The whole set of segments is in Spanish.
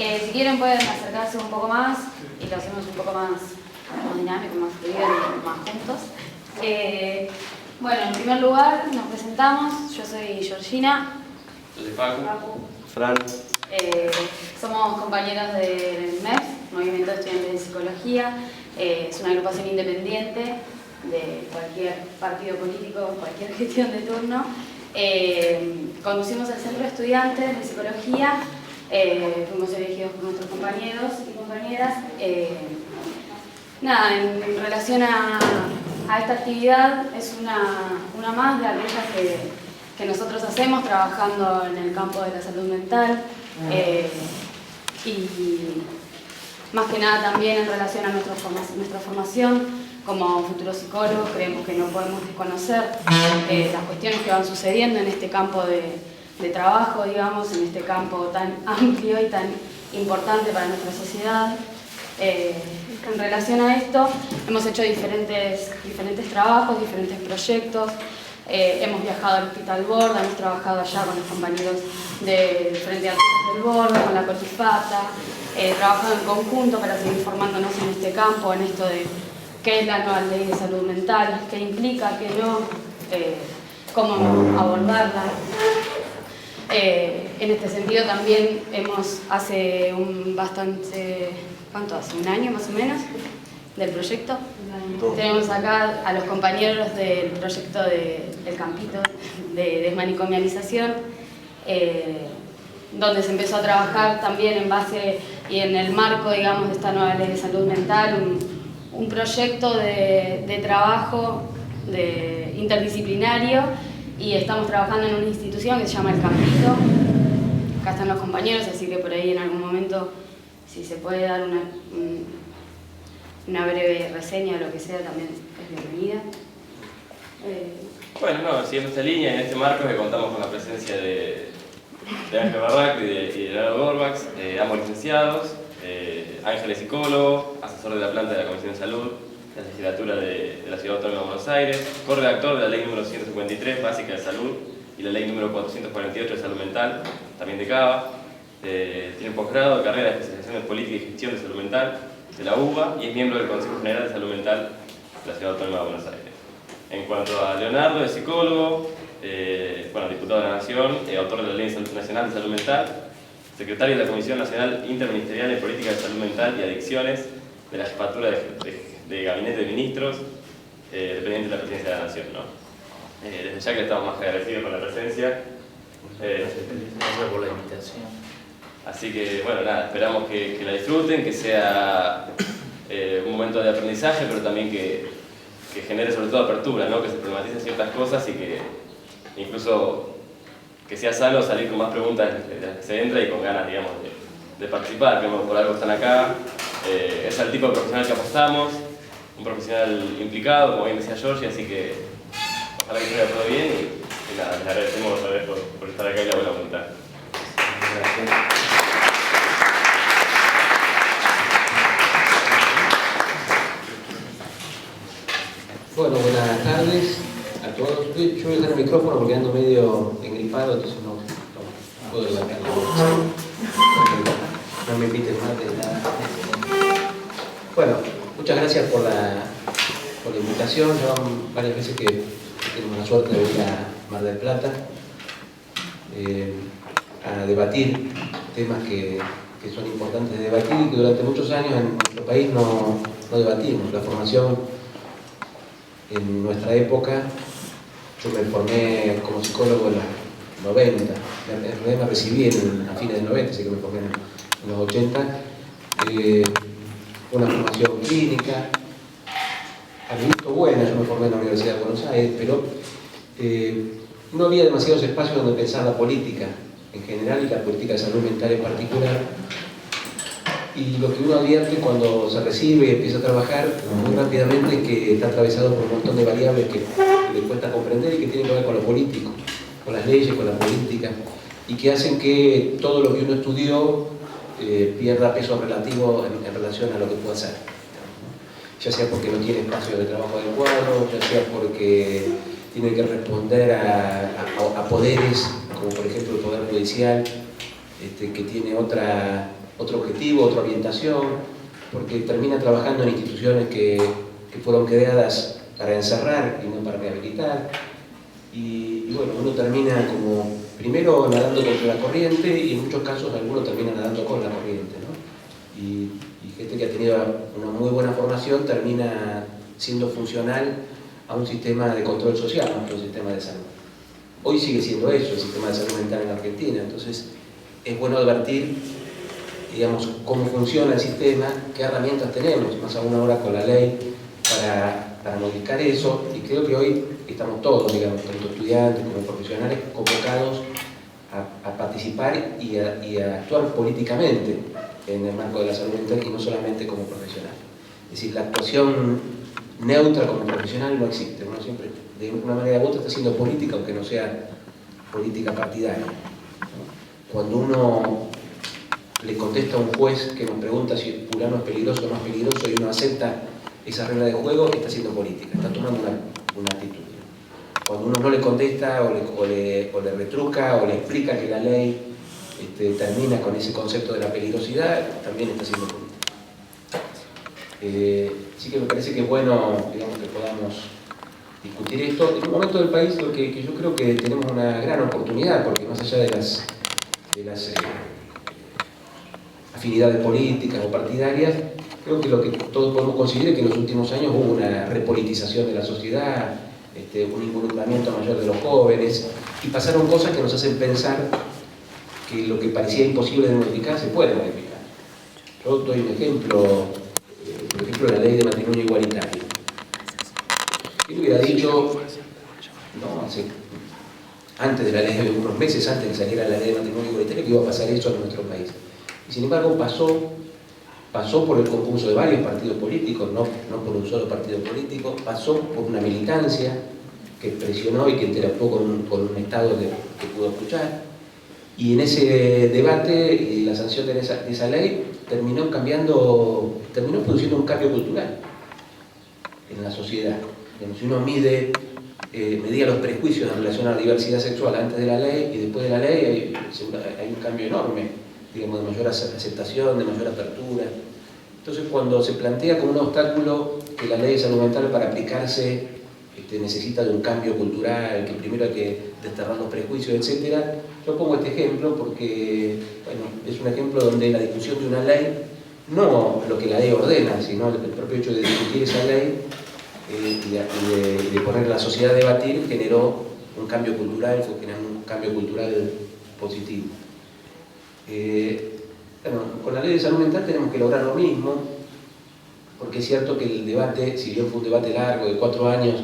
Si quieren pueden acercarse un poco más y lo hacemos un poco más dinámico, más fluido y más juntos. Bueno, en primer lugar nos presentamos. Yo soy Georgina. Yo soy Facu. Fran. Somos compañeros del MEF, Movimiento de Estudiantes de Psicología. Es una agrupación independiente de cualquier partido político, cualquier gestión de turno. Conducimos el Centro de Estudiantes de Psicología. Fuimos elegidos por nuestros compañeros y compañeras. Nada, en relación a esta actividad, es una más de aquellas que nosotros hacemos trabajando en el campo de la salud mental. Y más que nada también en relación a nuestra formación como futuros psicólogos, creemos que no podemos desconocer las cuestiones que van sucediendo en este campo de trabajo, digamos, en este campo tan amplio y tan importante para nuestra sociedad. En relación a esto, hemos hecho diferentes trabajos, diferentes proyectos. Hemos viajado al Hospital Borda, hemos trabajado allá con los compañeros del Frente Artistas del Borda, con la Cotifata, trabajado en conjunto para seguir formándonos en este campo, en esto de qué es la nueva ley de salud mental, qué implica, qué no, cómo abordarla. En este sentido también hace ¿cuánto hace? ¿Un año más o menos del proyecto? Tenemos acá a los compañeros del proyecto del Campito de desmanicomialización, donde se empezó a trabajar también en base y en el marco, digamos, de esta nueva ley de salud mental, un proyecto de trabajo interdisciplinario, y estamos trabajando en una institución que se llama el Campito. Acá están los compañeros, así que por ahí en algún momento, si se puede dar una breve reseña o lo que sea, también es bienvenida. Bueno, siguiendo esta línea, en este marco que contamos con la presencia de Ángel Barraco y de Leonardo Gorbax, ambos licenciados. Ángel es psicólogo, asesor de la planta de la Comisión de Salud de la Legislatura de la Ciudad Autónoma de Buenos Aires, corredactor de la Ley número 153, Básica de Salud, y la Ley número 448 de Salud Mental, también de CABA. Tiene posgrado de carrera de especialización en Política y Gestión de Salud Mental de la UBA y es miembro del Consejo General de Salud Mental de la Ciudad Autónoma de Buenos Aires. En cuanto a Leonardo, es psicólogo, diputado de la Nación, autor de la Ley Nacional de Salud Mental, secretario de la Comisión Nacional Interministerial de Política de Salud Mental y Adicciones de la Jefatura de Gabinete de Ministros, dependiente de la Presidencia de la Nación, ¿no? Desde ya que estamos más que agradecidos con la presencia. Gracias por la invitación. Así que, bueno, nada, esperamos que la disfruten, que sea un momento de aprendizaje, pero también que genere sobre todo apertura, ¿no? Que se problematicen ciertas cosas y que incluso que sea sano salir con más preguntas de las que se entra y con ganas, digamos, de participar, que por algo están acá. Es el tipo de profesional que apostamos, un profesional implicado, como bien decía Georgie, así que ojalá que salga todo bien y nada, les agradecemos otra vez por estar acá y la buena voluntad. Gracias. Bueno, buenas tardes a todos. Yo voy a dejar el micrófono porque ando medio engripado, entonces no puedo levantar la voz. No me inviten más de nada. Bueno, muchas gracias por la invitación. Ya van varias veces que tenemos la suerte de venir a Mar del Plata a debatir temas que son importantes de debatir y que durante muchos años en nuestro país no debatimos. La formación en nuestra época, yo me formé como psicólogo en los 90, en realidad me recibí a fines del 90, así que me formé en los 80, una formación clínica, a mi gusto buena. Yo me formé en la Universidad de Buenos Aires, pero no había demasiados espacios donde pensar la política en general y la política de salud mental en particular. Y lo que uno advierte cuando se recibe y empieza a trabajar muy rápidamente es que está atravesado por un montón de variables que le cuesta comprender y que tienen que ver con lo político, con las leyes, con la política, y que hacen que todo lo que uno estudió pierda peso relativo en relación a lo que puede hacer. Ya sea porque no tiene espacio de trabajo adecuado, ya sea porque tiene que responder a poderes, como por ejemplo el Poder Judicial, que tiene otra otro objetivo, otra orientación, porque termina trabajando en instituciones que fueron creadas para encerrar y no para rehabilitar. Y bueno, uno termina como, primero nadando contra la corriente y en muchos casos algunos terminan nadando con la corriente, ¿no? Y gente que ha tenido una muy buena formación termina siendo funcional a un sistema de control social, más que un sistema de salud. Hoy sigue siendo eso, el sistema de salud mental en Argentina, entonces es bueno advertir, digamos, cómo funciona el sistema, qué herramientas tenemos, más aún ahora con la ley, para modificar eso, y creo que hoy estamos todos, digamos, tanto estudiantes como profesionales, convocados a participar y a actuar políticamente en el marco de la salud mental y no solamente como profesional. Es decir, la actuación neutra como profesional no existe, uno siempre de una manera u otra está haciendo política, aunque no sea política partidaria, ¿no? Cuando uno le contesta a un juez que nos pregunta si fulano es peligroso o no es peligroso y uno acepta esa regla de juego, está haciendo política, está tomando una actitud. Cuando uno no le contesta o le retruca o le explica que la ley termina con ese concepto de la peligrosidad, también está haciendo política. Sí que me parece que es bueno, digamos, que podamos discutir esto. En un momento del país lo que yo creo que tenemos una gran oportunidad, porque más allá de las afinidades políticas o partidarias, creo que lo que todos podemos conseguir es que en los últimos años hubo una repolitización de la sociedad, un involucramiento mayor de los jóvenes, y pasaron cosas que nos hacen pensar que lo que parecía imposible de modificar se puede modificar. Yo doy un ejemplo, por ejemplo, la ley de matrimonio igualitario. ¿Quién hubiera dicho, no, antes de la ley, unos meses antes de que saliera la ley de matrimonio igualitario, que iba a pasar eso en nuestro país? Y sin embargo pasó por el concurso de varios partidos políticos, no por un solo partido político, pasó por una militancia que presionó y que interactuó con un Estado que pudo escuchar. Y en ese debate y la sanción de esa ley terminó produciendo un cambio cultural en la sociedad. Si uno medía los prejuicios en relación a la diversidad sexual antes de la ley y después de la ley, hay un cambio enorme, digamos, de mayor aceptación, de mayor apertura. Entonces, cuando se plantea como un obstáculo que la ley de salud mental para aplicarse necesita de un cambio cultural, que primero hay que desterrar los prejuicios, etc. Yo pongo este ejemplo porque, bueno, es un ejemplo donde la discusión de una ley, no lo que la ley ordena, sino el propio hecho de discutir esa ley y de poner a la sociedad a debatir, generó un cambio cultural, positivo. Bueno, con la ley de salud mental tenemos que lograr lo mismo, porque es cierto que el debate, si bien fue un debate largo de 4 años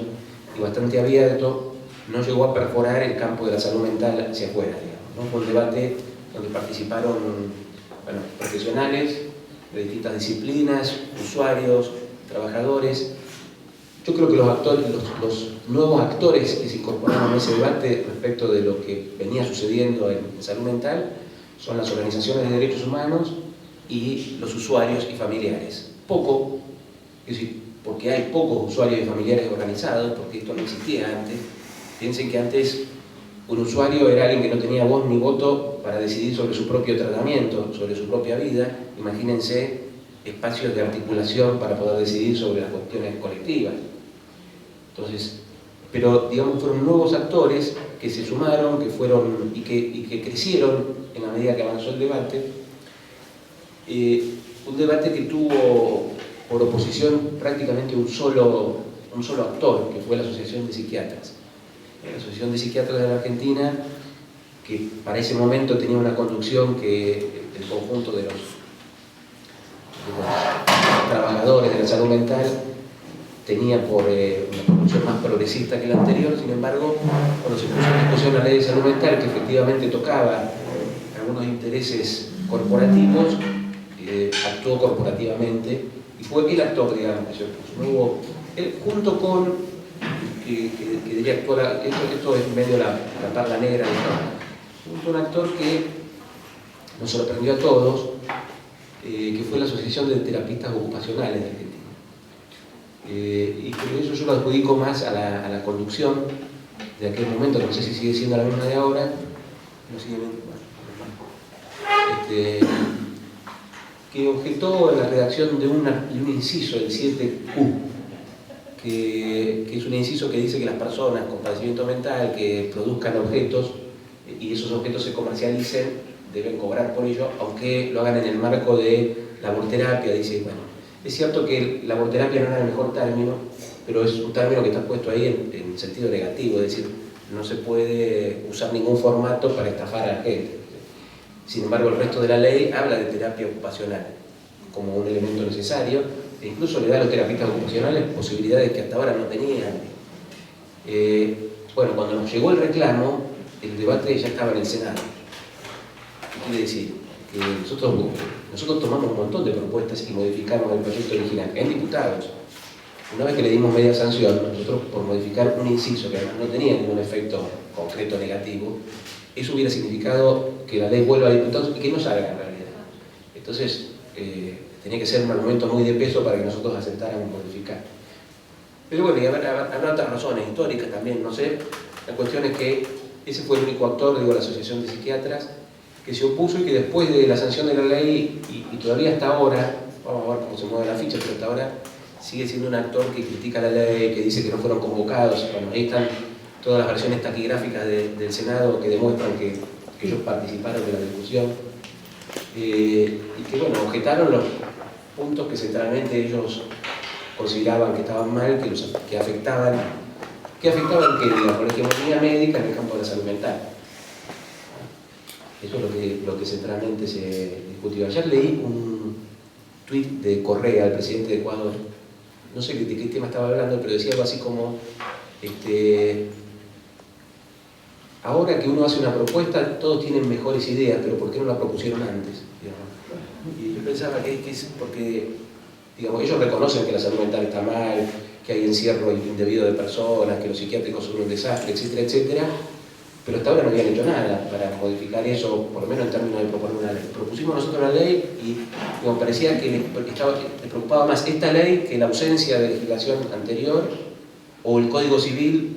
y bastante abierto, no llegó a perforar el campo de la salud mental hacia afuera, digamos, ¿no? Fue un debate donde participaron, bueno, profesionales de distintas disciplinas, usuarios, trabajadores. Yo creo que los nuevos actores que se incorporaron a ese debate respecto de lo que venía sucediendo en salud mental son las organizaciones de derechos humanos y los usuarios y familiares. Poco, es decir, porque hay pocos usuarios y familiares organizados, porque esto no existía antes. Piensen que antes un usuario era alguien que no tenía voz ni voto para decidir sobre su propio tratamiento, sobre su propia vida. Imagínense espacios de articulación para poder decidir sobre las cuestiones colectivas. Entonces, pero digamos fueron nuevos actores que se sumaron, que fueron y que crecieron en la medida que avanzó el debate. Un debate que tuvo por oposición prácticamente un solo actor, que fue la Asociación de Psiquiatras. La Asociación de Psiquiatras de la Argentina, que para ese momento tenía una conducción que el conjunto de los trabajadores de la salud mental tenía por una conducción más progresista que la anterior. Sin embargo, cuando se puso en discusión la ley de salud mental, que efectivamente tocaba algunos intereses corporativos, actuó corporativamente y fue el actor, digamos, no hubo, él, junto con que debería actuar, esto es medio la parla negra de todo, junto a un actor que nos sorprendió a todos, que fue la Asociación de Terapistas Ocupacionales de Argentina. Y por eso yo lo adjudico más a la conducción de aquel momento, que no sé si sigue siendo la misma de ahora, no sigue, que objetó en la redacción de un inciso, el 7Q, que es un inciso que dice que las personas con padecimiento mental que produzcan objetos y esos objetos se comercialicen, deben cobrar por ello, aunque lo hagan en el marco de laborterapia. Dice, bueno, es cierto que laborterapia no era el mejor término, pero es un término que está puesto ahí en sentido negativo, es decir, no se puede usar ningún formato para estafar a la gente. Sin embargo, el resto de la ley habla de terapia ocupacional como un elemento necesario, e incluso le da a los terapistas ocupacionales posibilidades que hasta ahora no tenían. Bueno, cuando nos llegó el reclamo, el debate ya estaba en el Senado. ¿Qué quiere decir? Que nosotros tomamos un montón de propuestas y modificamos el proyecto original. En diputados, una vez que le dimos media sanción, nosotros por modificar un inciso que además no tenía ningún efecto concreto negativo, eso hubiera significado que la ley vuelva a diputados y que no salga en realidad. Entonces, tenía que ser un argumento muy de peso para que nosotros aceptáramos modificar. Pero bueno, y habrá otras razones históricas también, no sé. La cuestión es que ese fue el único actor, digo, la Asociación de Psiquiatras, que se opuso y que después de la sanción de la ley, y todavía hasta ahora, vamos a ver cómo se mueve la ficha, pero hasta ahora sigue siendo un actor que critica la ley, que dice que no fueron convocados. Bueno, ahí están todas las versiones taquigráficas del Senado que demuestran que ellos participaron de la discusión, y que, bueno, objetaron los puntos que centralmente ellos consideraban que estaban mal, que afectaban que la hegemonía médica en el campo de la salud mental. Eso es lo que centralmente se discutió. Ayer leí un tuit de Correa, el presidente de Ecuador, no sé de qué tema estaba hablando, pero decía algo así como ahora que uno hace una propuesta, todos tienen mejores ideas, pero ¿por qué no la propusieron antes? Y yo pensaba que es porque, digamos, ellos reconocen que la salud mental está mal, que hay encierro indebido de personas, que los psiquiátricos son un desastre, etcétera, etcétera, pero hasta ahora no habían hecho nada para modificar eso, por lo menos en términos de proponer una ley. Propusimos nosotros una ley y, como parecía que le preocupaba más esta ley que la ausencia de legislación anterior o el Código Civil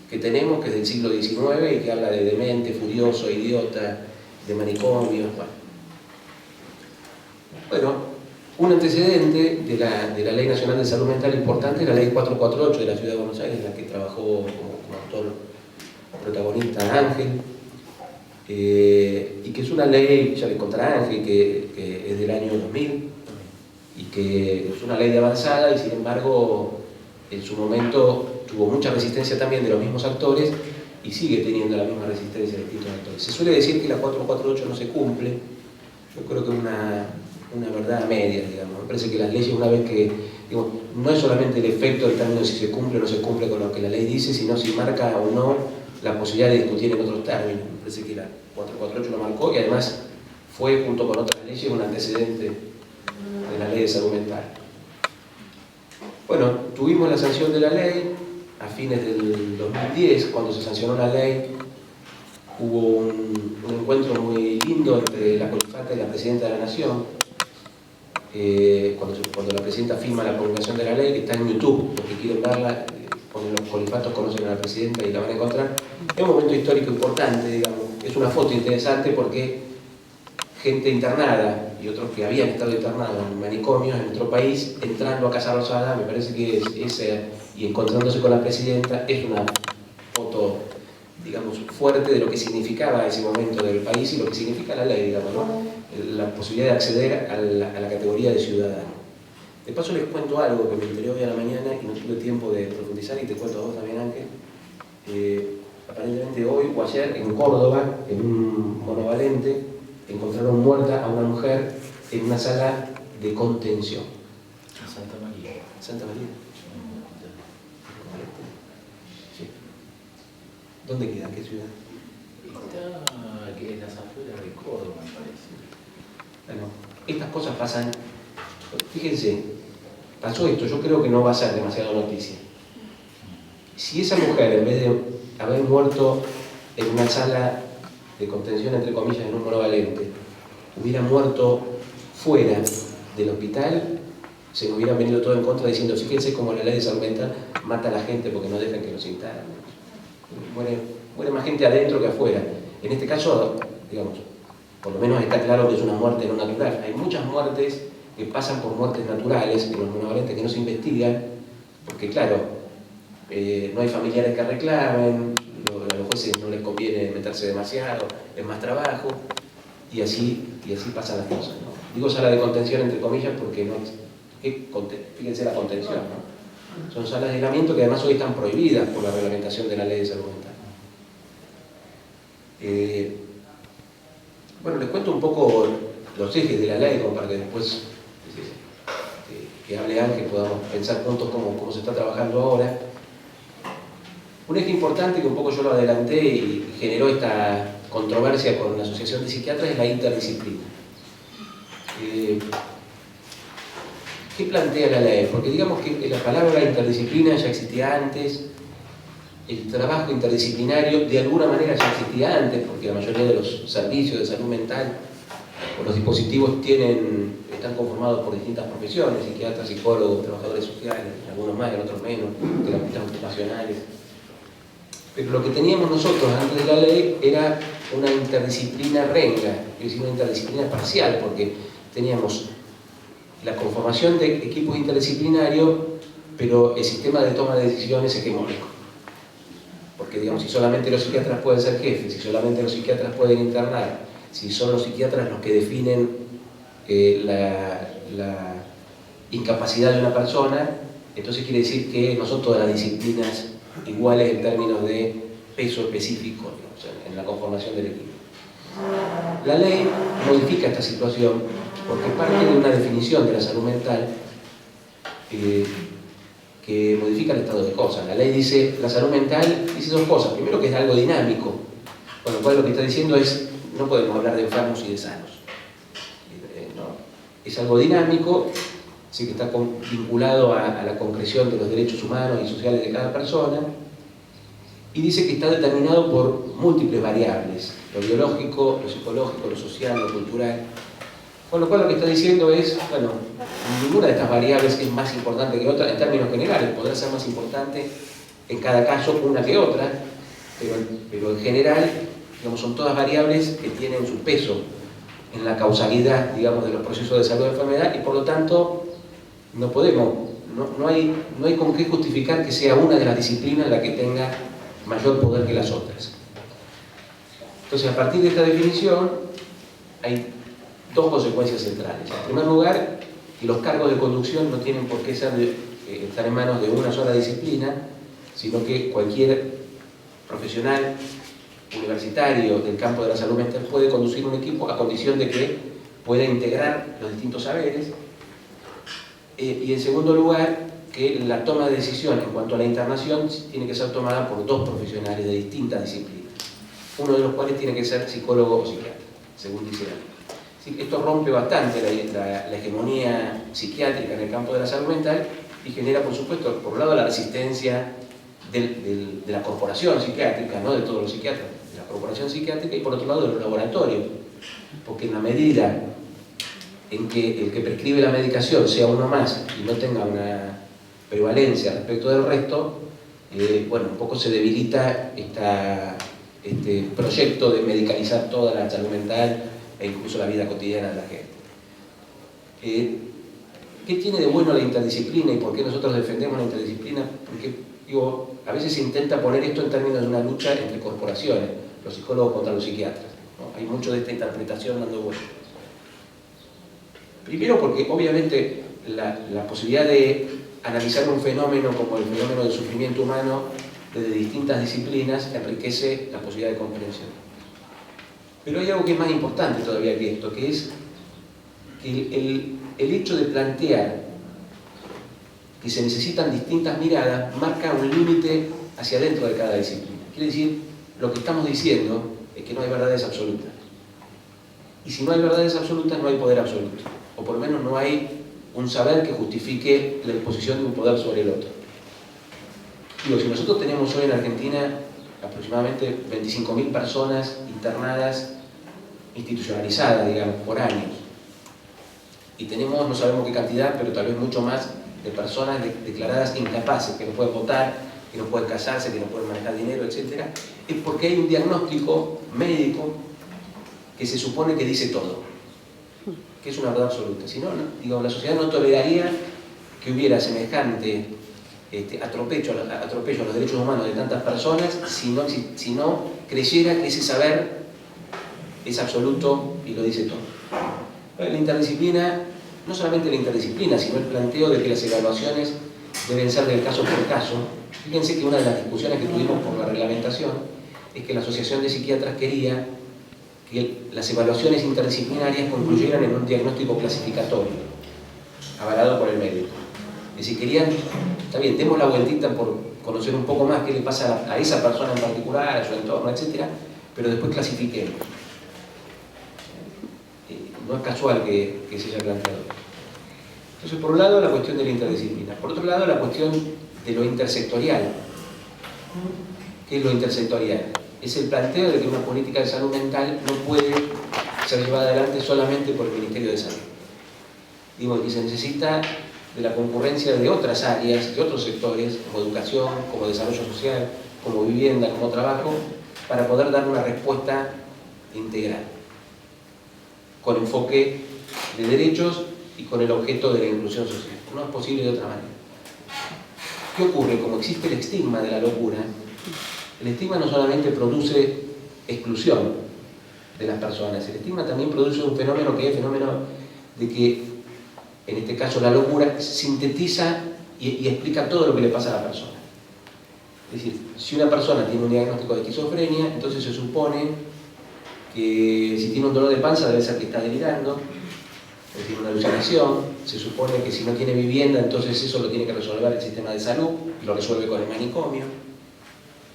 que tenemos, que es del siglo XIX y que habla de demente, furioso, idiota, de manicomios. Bueno, un antecedente de la Ley Nacional de Salud Mental importante es la Ley 448 de la Ciudad de Buenos Aires, en la que trabajó como autor protagonista Ángel, y que es una ley, ya le contará Ángel, que es del año 2000, y que es una ley de avanzada, y sin embargo, en su momento tuvo mucha resistencia también de los mismos actores, y sigue teniendo la misma resistencia de distintos actores. Se suele decir que la 448 no se cumple. Yo creo que es una verdad a medias, digamos. Me parece que las leyes, una vez que, digo, no es solamente el efecto del término si se cumple o no se cumple con lo que la ley dice, sino si marca o no la posibilidad de discutir en otros términos. Me parece que la 448 lo marcó y además fue, junto con otras leyes, un antecedente de la ley de salud mental. Bueno, tuvimos la sanción de la ley a fines del 2010, cuando se sancionó la ley. Hubo un encuentro muy lindo entre la colifata y la presidenta de la Nación, cuando la presidenta firma la promulgación de la ley, que está en YouTube, los que quieren verla, ponen los colifatos, conocen a la presidenta y la van a encontrar. Es un momento histórico importante, digamos. Es una foto interesante porque gente internada y otros que habían estado internados en manicomios en nuestro país, entrando a Casa Rosada, me parece que y encontrándose con la presidenta, es una foto, digamos, fuerte de lo que significaba ese momento del país y lo que significa la ley, digamos, ¿no? La posibilidad de acceder a la categoría de ciudadano. De paso les cuento algo que me enteré hoy a la mañana y no tuve tiempo de profundizar, y te cuento a vos también, Ángel. Aparentemente hoy o ayer en Córdoba, en un monovalente, encontraron muerta a una mujer en una sala de contención. Santa María. Santa María. Sí. ¿Dónde queda? ¿Qué ciudad? Está aquí en las afueras de Córdoba, me parece. Bueno, estas cosas pasan. Fíjense, pasó esto, yo creo que no va a ser demasiada noticia. Si esa mujer, en vez de haber muerto en una sala de contención, entre comillas, en un monovalente, hubiera muerto fuera del hospital, se me hubiera venido todo en contra diciendo, fíjense cómo la ley de salud mental mata a la gente porque no dejan que los internen. Muere más gente adentro que afuera. En este caso, digamos, por lo menos está claro que es una muerte no natural. Hay muchas muertes que pasan por muertes naturales en los monovalentes que no se investigan, porque claro, no hay familiares que reclamen, a los jueces no les conviene meterse demasiado, es más trabajo, y así pasan las cosas, ¿no? Digo sala de contención entre comillas porque no es, fíjense la contención, ¿no? Son salas de aislamiento que además hoy están prohibidas por la reglamentación de la ley de salud mental. Bueno, les cuento un poco los ejes de la ley como para que después que hable Ángel podamos pensar juntos cómo se está trabajando ahora. Un eje importante que un poco yo lo adelanté y generó esta controversia con la Asociación de Psiquiatras es la interdisciplina. ¿Qué plantea la ley? Porque digamos que la palabra interdisciplina ya existía antes, el trabajo interdisciplinario de alguna manera ya existía antes, porque la mayoría de los servicios de salud mental o los dispositivos están conformados por distintas profesiones, psiquiatras, psicólogos, trabajadores sociales, algunos más, en otros menos, terapeutas ocupacionales. Pero lo que teníamos nosotros antes de la ley era una interdisciplina renga, es decir, una interdisciplina parcial, porque teníamos la conformación de equipos interdisciplinarios, pero el sistema de toma de decisiones hegemónico. Porque, digamos, si solamente los psiquiatras pueden ser jefes, si solamente los psiquiatras pueden internar, si son los psiquiatras los que definen la incapacidad de una persona, entonces quiere decir que no son todas las disciplinas iguales en términos de peso específico, digamos, en la conformación del equipo. La ley modifica esta situación porque parte de una definición de la salud mental que modifica el estado de cosas. La ley dice, la salud mental dice dos cosas. Primero, que es algo dinámico, con lo cual lo que está diciendo es, no podemos hablar de enfermos y de sanos. No. Es algo dinámico, sí, que está vinculado a la concreción de los derechos humanos y sociales de cada persona, y dice que está determinado por múltiples variables, lo biológico, lo psicológico, lo social, lo cultural. Con lo cual lo que está diciendo es, bueno, ninguna de estas variables es más importante que otra en términos generales, podrá ser más importante en cada caso una que otra, pero en general, digamos, son todas variables que tienen su peso en la causalidad, digamos, de los procesos de salud de enfermedad, y por lo tanto no hay con qué justificar que sea una de las disciplinas la que tenga mayor poder que las otras. Entonces, a partir de esta definición hay dos consecuencias centrales. En primer lugar, que los cargos de conducción no tienen por qué estar en manos de una sola disciplina, sino que cualquier profesional universitario del campo de la salud mental puede conducir un equipo a condición de que pueda integrar los distintos saberes. Y en segundo lugar, que la toma de decisión en cuanto a la internación tiene que ser tomada por dos profesionales de distintas disciplinas, uno de los cuales tiene que ser psicólogo o psiquiatra, según dice la ley. Así que esto rompe bastante la hegemonía psiquiátrica en el campo de la salud mental y genera, por supuesto, por un lado la resistencia de la corporación psiquiátrica, no de todos los psiquiatras, de la corporación psiquiátrica, y por otro lado de los laboratorios, porque en la medida en que el que prescribe la medicación sea uno más y no tenga una prevalencia respecto del resto, bueno, un poco se debilita este proyecto de medicalizar toda la salud mental e incluso la vida cotidiana de la gente. ¿Qué tiene de bueno la interdisciplina y por qué nosotros defendemos la interdisciplina? Porque, digo, a veces se intenta poner esto en términos de una lucha entre corporaciones, los psicólogos contra los psiquiatras, ¿no? Hay mucho de esta interpretación dando vueltas. Primero porque, obviamente, la posibilidad de analizar un fenómeno como el fenómeno del sufrimiento humano desde distintas disciplinas enriquece la posibilidad de comprensión. Pero hay algo que es más importante todavía que esto, que es que el hecho de plantear que se necesitan distintas miradas marca un límite hacia adentro de cada disciplina. Quiere decir, lo que estamos diciendo es que no hay verdades absolutas. Y si no hay verdades absolutas, no hay poder absoluto. O por lo menos no hay un saber que justifique la disposición de un poder sobre el otro. Digo, si nosotros tenemos hoy en Argentina aproximadamente 25.000 personas internadas, institucionalizadas, digamos, por años, y tenemos, no sabemos qué cantidad, pero tal vez mucho más, de personas declaradas incapaces, que no pueden votar, que no pueden casarse, que no pueden manejar dinero, etc., es porque hay un diagnóstico médico que se supone que dice todo, que es una verdad absoluta. Si no, digo, la sociedad no toleraría que hubiera semejante atropello a los derechos humanos de tantas personas si no creyera que ese saber es absoluto y lo dice todo. La interdisciplina, no solamente la interdisciplina, sino el planteo de que las evaluaciones deben ser del caso por caso. Fíjense que una de las discusiones que tuvimos por la reglamentación es que la Asociación de Psiquiatras quería que las evaluaciones interdisciplinarias concluyeran en un diagnóstico clasificatorio, avalado por el médico. Es decir, querían, está bien, demos la vueltita por conocer un poco más qué le pasa a esa persona en particular, a su entorno, etc., pero después clasifiquemos. No es casual que se haya planteado. Entonces, por un lado, la cuestión de la interdisciplina. Por otro lado, la cuestión de lo intersectorial. ¿Qué es lo intersectorial? Es el planteo de que una política de salud mental no puede ser llevada adelante solamente por el Ministerio de Salud. Digo, que se necesita de la concurrencia de otras áreas, de otros sectores, como educación, como desarrollo social, como vivienda, como trabajo, para poder dar una respuesta integral, con enfoque de derechos y con el objeto de la inclusión social. No es posible de otra manera. ¿Qué ocurre? Como existe el estigma de la locura, el estigma no solamente produce exclusión de las personas, el estigma también produce un fenómeno que es el fenómeno de que, en este caso la locura, sintetiza y explica todo lo que le pasa a la persona. Es decir, si una persona tiene un diagnóstico de esquizofrenia, entonces se supone que si tiene un dolor de panza debe ser que está delirando, o tiene una alucinación. Se supone que si no tiene vivienda, entonces eso lo tiene que resolver el sistema de salud, y lo resuelve con el manicomio.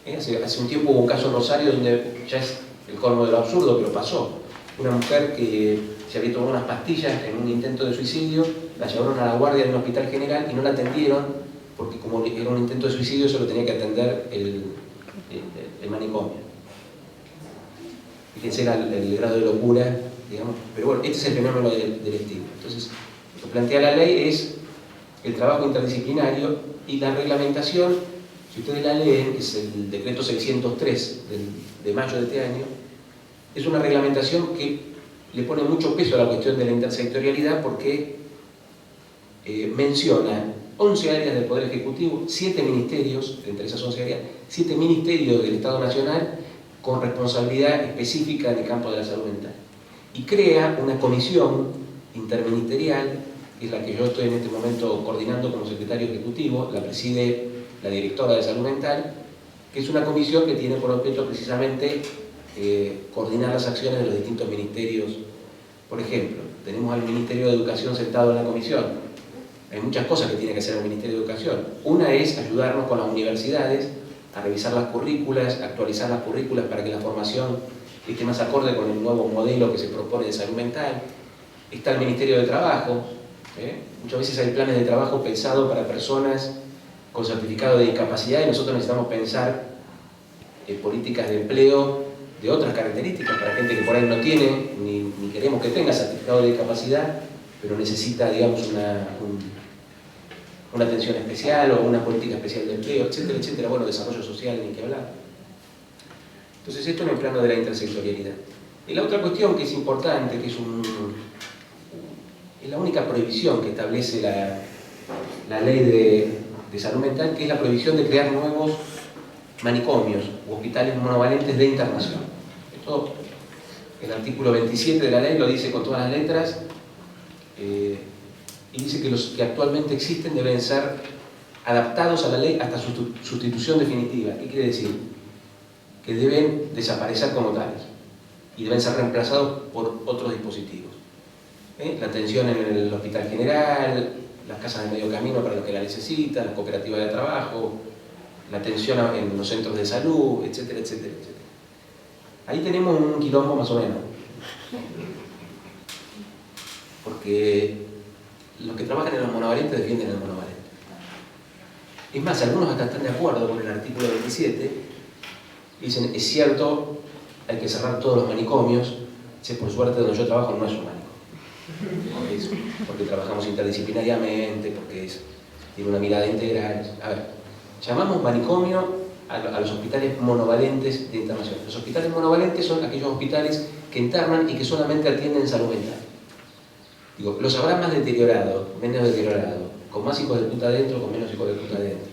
Hace un tiempo hubo un caso en Rosario donde ya es el colmo de lo absurdo, pero pasó. Una mujer que se había tomado unas pastillas en un intento de suicidio, la llevaron a la guardia en un hospital general y no la atendieron, porque como era un intento de suicidio, solo tenía que atender el manicomio. Fíjense el grado de locura, digamos. Pero bueno, este es el fenómeno del estigma. Entonces, lo que plantea la ley es el trabajo interdisciplinario y la reglamentación. Si ustedes la leen, que es el decreto 603 de mayo de este año, es una reglamentación que le pone mucho peso a la cuestión de la intersectorialidad porque menciona 11 áreas del Poder Ejecutivo, 7 ministerios, entre esas 11 áreas, 7 ministerios del Estado Nacional con responsabilidad específica en el campo de la salud mental. Y crea una comisión interministerial, que es la que yo estoy en este momento coordinando como secretario ejecutivo, la preside la directora de salud mental, que es una comisión que tiene por objeto precisamente coordinar las acciones de los distintos ministerios. Por ejemplo, tenemos al Ministerio de Educación sentado en la comisión. Hay muchas cosas que tiene que hacer el Ministerio de Educación. Una es ayudarnos con las universidades a revisar las currículas, actualizar las currículas para que la formación esté más acorde con el nuevo modelo que se propone de salud mental. Está el Ministerio de Trabajo. Muchas veces hay planes de trabajo pensados para personas con certificado de discapacidad y nosotros necesitamos pensar políticas de empleo de otras características para gente que por ahí no tiene, ni queremos que tenga certificado de discapacidad, pero necesita, digamos, una atención especial o una política especial de empleo, etcétera, etcétera. Bueno, desarrollo social, ni que hablar. Entonces, esto en el plano de la intersectorialidad. Y la otra cuestión que es importante, que es la única prohibición que establece la ley de salud mental, que es la prohibición de crear nuevos manicomios u hospitales monovalentes de internación. Esto, el artículo 27 de la ley lo dice con todas las letras, y dice que los que actualmente existen deben ser adaptados a la ley hasta su sustitución definitiva. ¿Qué quiere decir? Que deben desaparecer como tales y deben ser reemplazados por otros dispositivos. La atención en el hospital general, las casas de medio camino para los que la necesitan, las cooperativas de trabajo, la atención en los centros de salud, etcétera, etcétera, etcétera. Ahí tenemos un quilombo más o menos. Porque los que trabajan en los monovalentes defienden el monovalente. Es más, algunos hasta están de acuerdo con el artículo 27. Dicen, es cierto, hay que cerrar todos los manicomios. Por suerte, donde yo trabajo no es un manicomio. Porque trabajamos interdisciplinariamente, porque tiene una mirada integral. A ver, llamamos manicomio a los hospitales monovalentes de internación. Los hospitales monovalentes son aquellos hospitales que internan y que solamente atienden salud mental. Digo, los habrá más deteriorados, menos deteriorados, con más hijos de puta adentro, con menos hijos de puta adentro.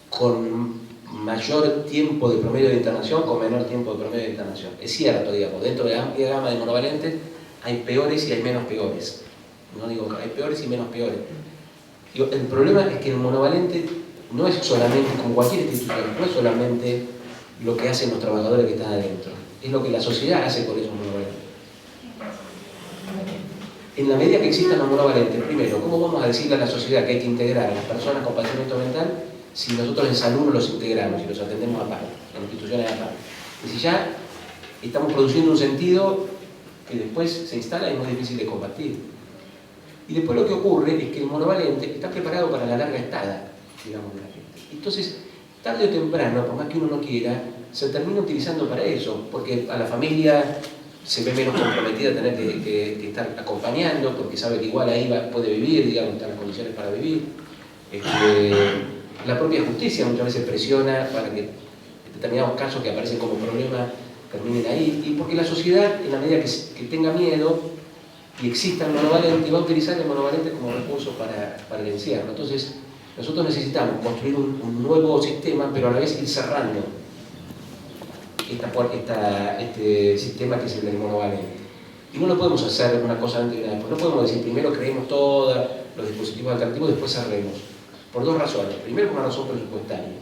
Con mayor tiempo de promedio de internación, con menor tiempo de promedio de internación. Es cierto, digamos, dentro de la amplia gama de monovalentes hay peores y hay menos peores. No digo que hay peores y menos peores. Digo, el problema es que el monovalente no es solamente, como cualquier institución, no es solamente lo que hacen los trabajadores que están adentro, es lo que la sociedad hace con esos monovalentes. En la medida que existan los monovalentes, primero, ¿cómo vamos a decirle a la sociedad que hay que integrar a las personas con padecimiento mental si nosotros en salud no los integramos y los atendemos aparte, en instituciones aparte? Y si ya estamos produciendo un sentido que después se instala y es muy difícil de combatir. Y después lo que ocurre es que el monovalente está preparado para la larga estada, digamos, de la gente. Entonces, tarde o temprano, por más que uno no quiera, se termina utilizando para eso, porque a la familia se ve menos comprometida a tener que estar acompañando, porque sabe que igual ahí puede vivir, digamos, están las condiciones para vivir. La propia justicia muchas veces presiona para que determinados casos que aparecen como problemas terminen ahí, y porque la sociedad, en la medida que tenga miedo y exista el monovalente, va a utilizar el monovalente como recurso para el encierro. Entonces, nosotros necesitamos construir un nuevo sistema, pero a la vez ir cerrando este sistema que es el del monovalente. Y no lo podemos hacer una cosa antes y una después. No podemos decir primero creemos todos los dispositivos alternativos y después cerremos. Por dos razones. Primero, por una razón presupuestaria.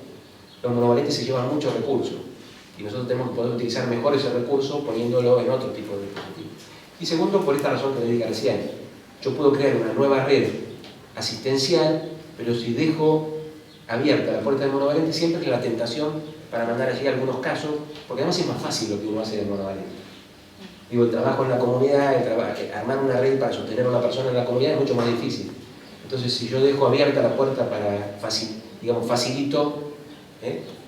Los monovalentes se llevan muchos recursos y nosotros tenemos que poder utilizar mejor ese recurso poniéndolo en otro tipo de dispositivos. Y segundo, por esta razón que le dije recién. Yo puedo crear una nueva red asistencial, pero si dejo abierta la puerta del monovalente, siempre es la tentación para mandar allí algunos casos, porque además es más fácil lo que uno hace del monovalente. Digo, el trabajo en la comunidad, armar una red para sostener a una persona en la comunidad es mucho más difícil. Entonces, si yo dejo abierta la puerta para, facilito,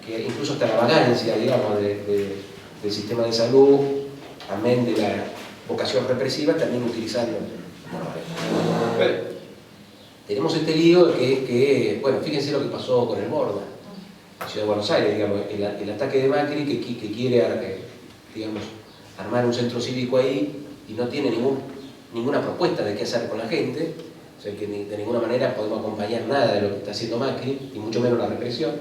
que incluso hasta la vagancia, digamos, del sistema de salud, amén de la vocación represiva, también utilizando monovalente. Tenemos este lío que, bueno, fíjense lo que pasó con el Borda, en Ciudad de Buenos Aires, digamos, el ataque de Macri que quiere, digamos, armar un centro cívico ahí y no tiene ninguna propuesta de qué hacer con la gente, o sea que de ninguna manera podemos acompañar nada de lo que está haciendo Macri, y mucho menos la represión.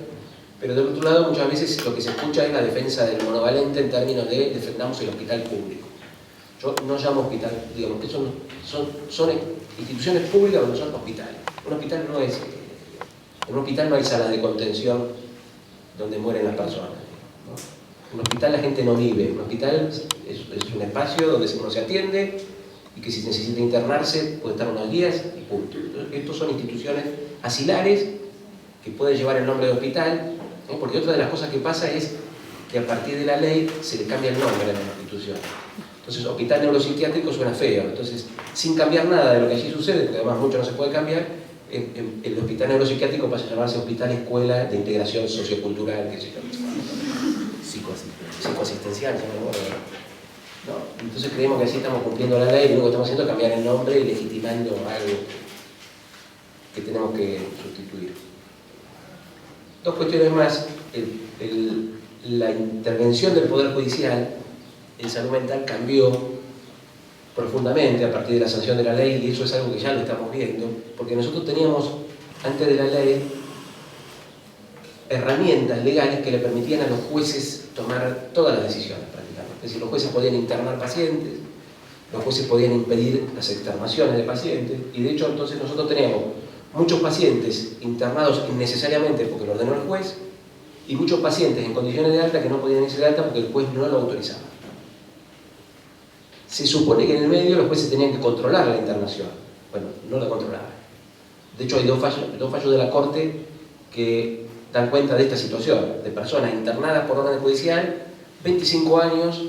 Pero del otro lado, muchas veces lo que se escucha es la defensa del monovalente en términos de defendamos el hospital público. Yo no llamo hospital, digamos que son instituciones públicas, pero no son hospitales. Un hospital no es, en un hospital no hay salas de contención donde mueren las personas, ¿no? En un hospital la gente no vive, un hospital es un espacio donde uno se atiende y que si necesita internarse puede estar unos días y punto. Entonces, estos son instituciones asilares que pueden llevar el nombre de hospital, ¿no? Porque otra de las cosas que pasa es que a partir de la ley se le cambia el nombre a la institución. Entonces, hospital neuropsiquiátrico suena feo. Entonces, sin cambiar nada de lo que allí sucede, porque además mucho no se puede cambiar, el hospital neuropsiquiátrico pasa a llamarse hospital escuela de integración sociocultural, que se llama psicoasistencial, ¿no? Entonces creemos que así estamos cumpliendo la ley y lo único que estamos haciendo es cambiar el nombre y legitimando algo que tenemos que sustituir. Dos cuestiones más. La intervención del Poder Judicial en salud mental cambió profundamente a partir de la sanción de la ley, y eso es algo que ya lo estamos viendo, porque nosotros teníamos, antes de la ley, herramientas legales que le permitían a los jueces tomar todas las decisiones prácticamente. Es decir, los jueces podían internar pacientes, los jueces podían impedir las externaciones de pacientes, y de hecho entonces nosotros teníamos muchos pacientes internados innecesariamente porque lo ordenó el juez, y muchos pacientes en condiciones de alta que no podían irse de alta porque el juez no lo autorizaba. Se supone que en el medio los jueces tenían que controlar la internación. Bueno, no la controlaban. De hecho, hay dos fallos de la Corte que dan cuenta de esta situación, de personas internadas por orden judicial, 25 años,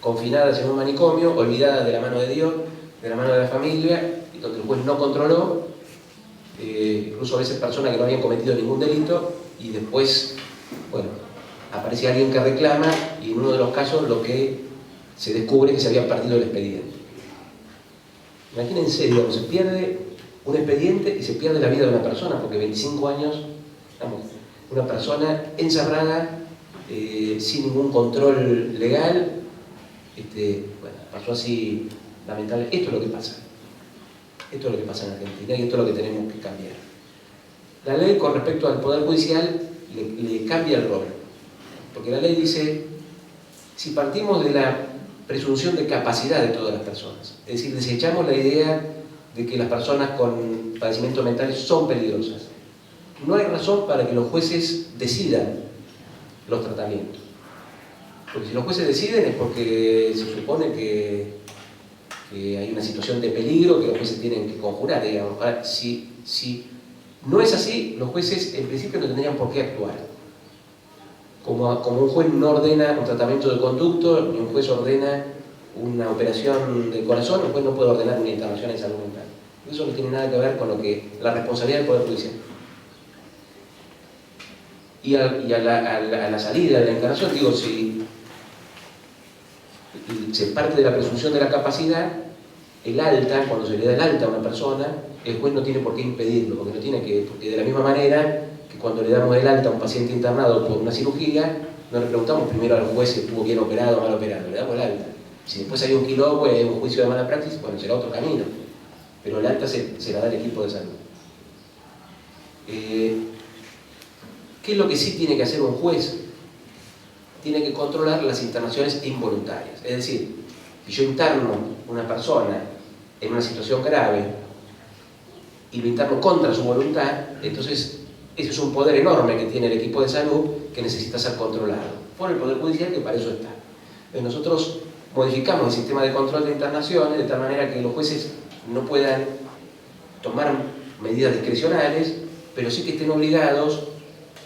confinadas en un manicomio, olvidadas de la mano de Dios, de la mano de la familia, y donde el juez no controló, incluso a veces personas que no habían cometido ningún delito, y después, bueno, aparece alguien que reclama, y en uno de los casos lo que se descubre es que se había perdido el expediente. Imagínense, digamos, se pierde un expediente y se pierde la vida de una persona, porque 25 años, digamos, una persona encerrada, sin ningún control legal. Bueno, pasó así, lamentable. Esto es lo que pasa. Esto es lo que pasa en Argentina y esto es lo que tenemos que cambiar. La ley con respecto al Poder Judicial le cambia el rol. Porque la ley dice, si partimos de la presunción de capacidad de todas las personas, es decir, desechamos la idea de que las personas con padecimientos mentales son peligrosas, no hay razón para que los jueces decidan los tratamientos. Porque si los jueces deciden es porque se supone que hay una situación de peligro que los jueces tienen que conjurar, digamos. Ahora, si no es así, los jueces en principio no tendrían por qué actuar. Como un juez no ordena un tratamiento de conducto, ni un juez ordena una operación del corazón, un juez no puede ordenar una internación en salud mental. Eso no tiene nada que ver con la responsabilidad del Poder Judicial. Y a la salida de la internación, digo, si se parte de la presunción de la capacidad, el alta, cuando se le da el alta a una persona, el juez no tiene por qué impedirlo, porque de la misma manera que cuando le damos el alta a un paciente internado por una cirugía, no le preguntamos primero al juez si estuvo bien operado o mal operado, le damos el alta. Si después hay un quilombo y hay un juicio de mala praxis, bueno, será otro camino, pero el alta se la da el equipo de salud. ¿Qué es lo que sí tiene que hacer un juez? Tiene que controlar las internaciones involuntarias. Es decir, si yo interno una persona en una situación grave y lo interno contra su voluntad, entonces ese es un poder enorme que tiene el equipo de salud que necesita ser controlado por el Poder Judicial, que para eso está. Entonces nosotros modificamos el sistema de control de internaciones de tal manera que los jueces no puedan tomar medidas discrecionales, pero sí que estén obligados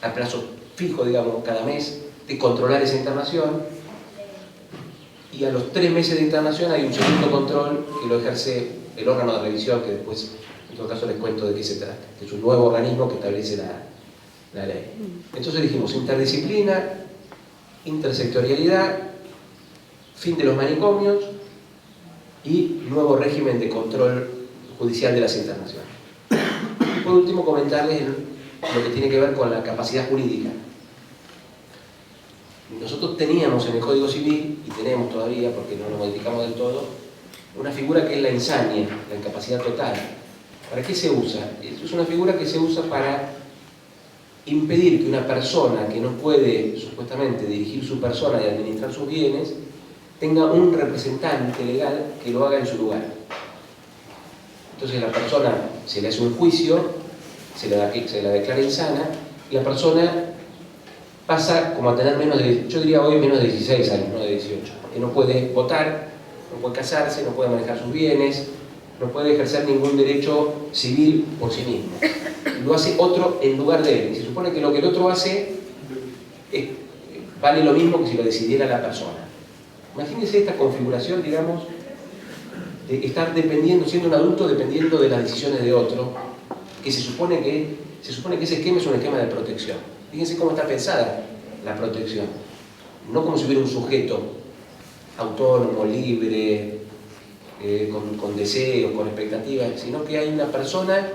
a plazo fijo, digamos, cada mes, de controlar esa internación, y a los 3 meses de internación hay un segundo control que lo ejerce el órgano de revisión, que después, en todo caso, les cuento de qué se trata, que es un nuevo organismo que establece la ley. Entonces dijimos interdisciplina, intersectorialidad, fin de los manicomios y nuevo régimen de control judicial de las internaciones. Y por último, comentarles lo que tiene que ver con la capacidad jurídica. Nosotros teníamos en el Código Civil, y tenemos todavía, porque no lo modificamos del todo, una figura que es la insania, la incapacidad total. ¿Para qué se usa? Es una figura que se usa para impedir que una persona que no puede, supuestamente, dirigir su persona y administrar sus bienes, tenga un representante legal que lo haga en su lugar. Entonces la persona se le hace un juicio, se la declara insana, y la persona pasa como a tener yo diría hoy menos de 16 años, no de 18, porque no puede votar, no puede casarse, no puede manejar sus bienes, no puede ejercer ningún derecho civil por sí mismo. Lo hace otro en lugar de él. Y se supone que lo que el otro hace vale lo mismo que si lo decidiera la persona. Imagínense esta configuración, digamos, de estar siendo un adulto dependiendo de las decisiones de otro, que se supone que ese esquema es un esquema de protección. Fíjense cómo está pensada la protección. No como si hubiera un sujeto autónomo, libre, con deseos, con expectativas, sino que hay una persona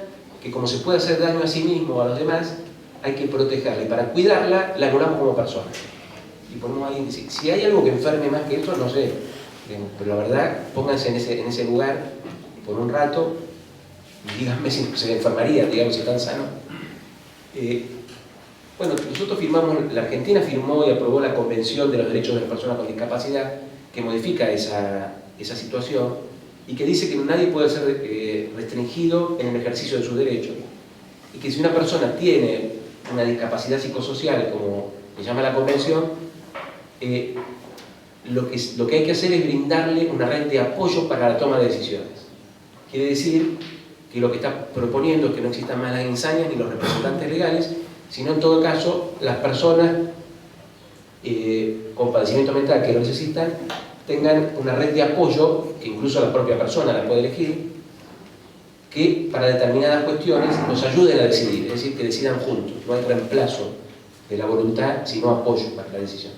que, como se puede hacer daño a sí mismo o a los demás, hay que protegerla. Y para cuidarla, la anulamos como persona. Y ponemos a alguien que si hay algo que enferme más que eso, no sé. Pero la verdad, pónganse en ese lugar por un rato y díganme si se enfermaría, digamos, si están sano. Bueno, nosotros la Argentina firmó y aprobó la Convención de los Derechos de las Personas con Discapacidad, que modifica esa situación y que dice que nadie puede ser restringido en el ejercicio de sus derechos, y que si una persona tiene una discapacidad psicosocial, como se llama la Convención, lo que hay que hacer es brindarle una red de apoyo para la toma de decisiones. Quiere decir que lo que está proponiendo es que no existan más las insanias ni los representantes legales, sino en todo caso las personas con padecimiento mental que lo necesitan tengan una red de apoyo, que incluso la propia persona la puede elegir, que para determinadas cuestiones nos ayuden a decidir, es decir, que decidan juntos. No hay reemplazo de la voluntad, sino apoyo para la decisión.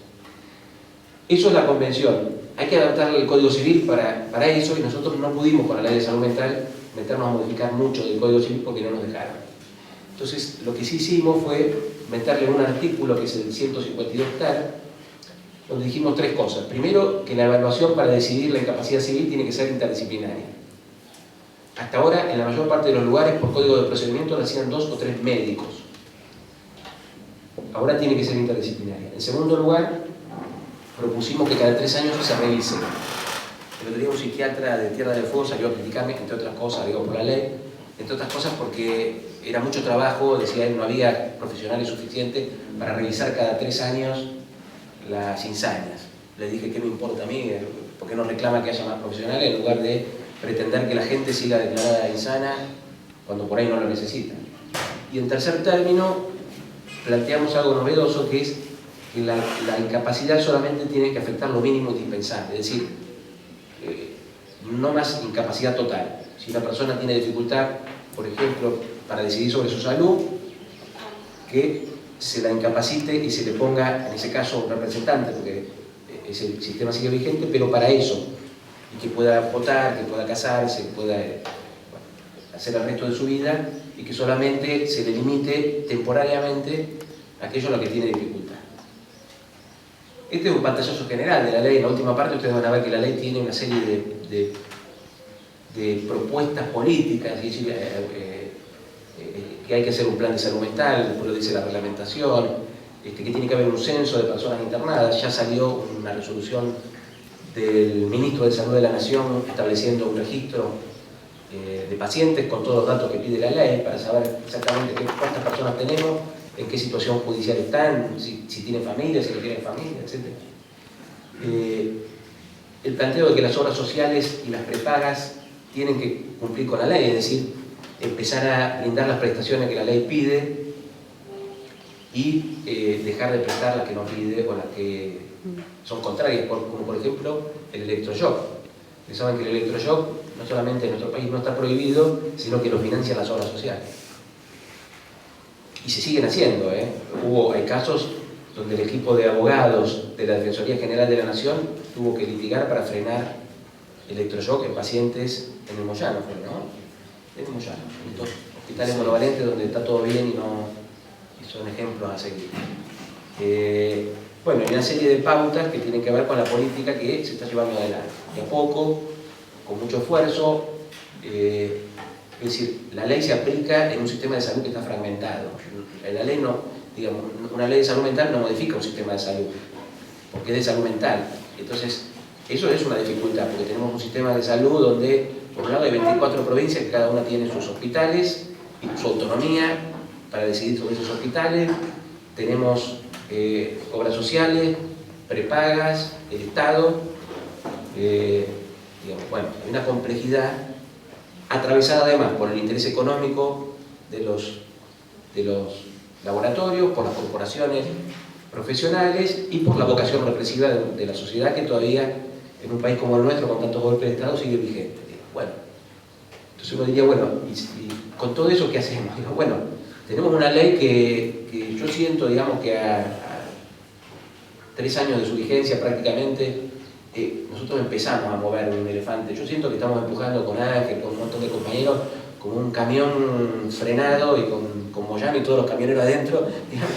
Eso es la Convención. Hay que adaptar el Código Civil para eso, y nosotros no pudimos con la Ley de Salud Mental meternos a modificar mucho del Código Civil porque no nos dejaron. Entonces, lo que sí hicimos fue meterle un artículo que es el 152 tal, donde dijimos 3 cosas. Primero, que la evaluación para decidir la incapacidad civil tiene que ser interdisciplinaria. Hasta ahora, en la mayor parte de los lugares, por código de procedimiento, lo hacían 2 o 3 médicos. Ahora tiene que ser interdisciplinaria. En segundo lugar, propusimos que cada 3 años se revise. El otro día un psiquiatra de Tierra del Fuego salió a criticarme, entre otras cosas, digo, por la ley, entre otras cosas porque era mucho trabajo, decía él, no había profesionales suficientes para revisar cada 3 años las insanas. Le dije, ¿qué me importa a mí? ¿Por qué no reclama que haya más profesionales en lugar de pretender que la gente siga declarada insana cuando por ahí no lo necesita? Y en tercer término, planteamos algo novedoso, que es que la incapacidad solamente tiene que afectar lo mínimo indispensable, es decir, no más incapacidad total. Si una persona tiene dificultad, por ejemplo, para decidir sobre su salud, que se la incapacite y se le ponga, en ese caso, un representante, porque ese sistema sigue vigente, pero para eso, y que pueda votar, que pueda casarse, que pueda hacer el resto de su vida, y que solamente se le limite temporariamente aquello en lo que tiene dificultad. Este es un pantallazo general de la ley. En la última parte ustedes van a ver que la ley tiene una serie de propuestas políticas, es decir, que hay que hacer un plan de salud mental, después lo dice la reglamentación, que tiene que haber un censo de personas internadas. Ya salió una resolución del ministro de Salud de la Nación estableciendo un registro de pacientes con todos los datos que pide la ley para saber exactamente cuántas personas tenemos, en qué situación judicial están, si tienen familia, si no tienen familia, etc. El planteo de que las obras sociales y las prepagas tienen que cumplir con la ley, es decir, empezar a brindar las prestaciones que la ley pide y dejar de prestar las que no pide o las que son contrarias, como por ejemplo el electroshock. Ustedes saben que el electroshock no solamente en nuestro país no está prohibido, sino que lo financian las obras sociales. Y se siguen haciendo, ¿eh? Hay casos donde el equipo de abogados de la Defensoría General de la Nación tuvo que litigar para frenar electroshock en pacientes en el Moyano, ¿no? En el Moyano, en estos hospitales monovalentes donde está todo bien y son ejemplos a seguir. Bueno, hay una serie de pautas que tienen que ver con la política que se está llevando adelante. De a poco, con mucho esfuerzo, es decir, la ley se aplica en un sistema de salud que está fragmentado. La ley no, digamos, una ley de salud mental no modifica un sistema de salud, porque es de salud mental. Entonces, eso es una dificultad, porque tenemos un sistema de salud donde, por un lado, hay 24 provincias que cada una tiene sus hospitales y su autonomía para decidir sobre esos hospitales. Tenemos obras sociales, prepagas, el Estado. Digamos, bueno, hay una complejidad atravesada además por el interés económico de los laboratorios, por las corporaciones profesionales y por la vocación represiva de la sociedad, que todavía en un país como el nuestro, con tantos golpes de Estado, sigue vigente. Bueno, entonces uno diría, bueno, y con todo eso, ¿qué hacemos? Digo, bueno, tenemos una ley que yo siento, digamos, que a 3 años de su vigencia prácticamente, nosotros empezamos a mover un elefante. Yo siento que estamos empujando con Ángel, con un montón de compañeros, con un camión frenado y con Moyano y todos los camioneros adentro, digamos,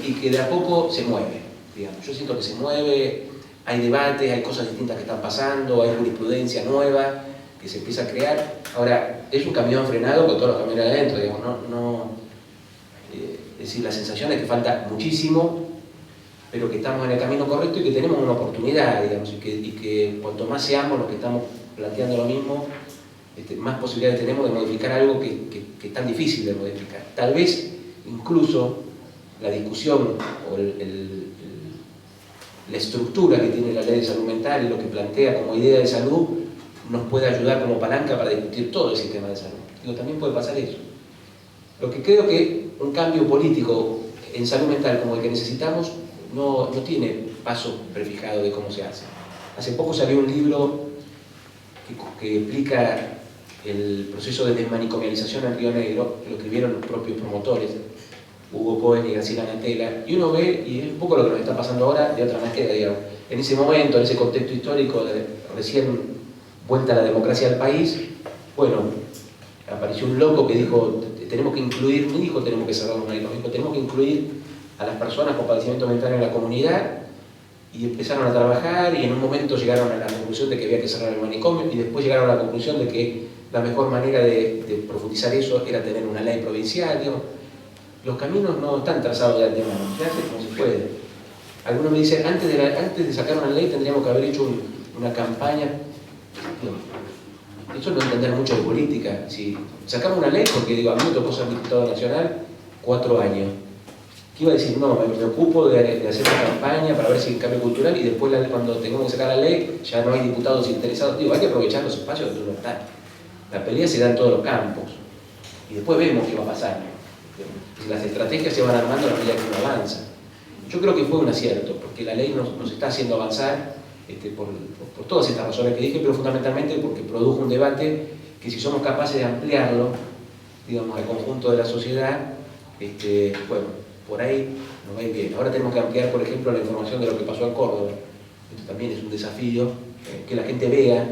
y que de a poco se mueve. Digamos. Yo siento que se mueve, hay debates, hay cosas distintas que están pasando, hay jurisprudencia nueva que se empieza a crear. Ahora, es un camión frenado con todos los camioneros adentro, digamos, es decir, la sensación es que falta muchísimo, pero que estamos en el camino correcto y que tenemos una oportunidad, digamos, y que cuanto más seamos los que estamos planteando lo mismo, más posibilidades tenemos de modificar algo que es tan difícil de modificar. Tal vez incluso la discusión o la estructura que tiene la ley de salud mental y lo que plantea como idea de salud nos puede ayudar como palanca para discutir todo el sistema de salud. Digo, también puede pasar eso. Lo que creo que un cambio político en salud mental como el que necesitamos no tiene paso prefijado de cómo se hace. Hace poco salió un libro que explica el proceso de desmanicomialización en Río Negro, que lo escribieron los propios promotores, Hugo Cohen y Graciela Natela, y uno ve, y es un poco lo que nos está pasando ahora de otra manera, digamos. En ese momento, en ese contexto histórico de recién vuelta a la democracia del país, bueno, apareció un loco que dijo, tenemos que incluir, no dijo tenemos que cerrar los manicomios, dijo tenemos que incluir a las personas con padecimiento mental en la comunidad, y empezaron a trabajar y en un momento llegaron a la conclusión de que había que cerrar el manicomio y después llegaron a la conclusión de que la mejor manera de profundizar eso era tener una ley provincial. Digamos, los caminos no están trazados de antemano, se hace como se puede. Algunos me dicen, antes de sacar una ley tendríamos que haber hecho una campaña. Eso no entender mucho de política. Si sacamos una ley, porque digo, a mí me tocó ser diputado nacional 4 años. ¿Qué iba a decir? No, me ocupo de hacer una campaña para ver si hay cambio cultural y después cuando tengamos que sacar la ley ya no hay diputados interesados. Digo, hay que aprovechar los espacios donde uno está. La pelea se da en todos los campos y después vemos qué va a pasar. Si las estrategias se van armando a la medida que uno avanza. Yo creo que fue un acierto, porque la ley nos está haciendo avanzar por todas estas razones que dije, pero fundamentalmente porque produjo un debate que si somos capaces de ampliarlo, digamos, al conjunto de la sociedad, bueno, por ahí nos va a ir bien. Ahora tenemos que ampliar, por ejemplo, la información de lo que pasó en Córdoba. Esto también es un desafío, que la gente vea,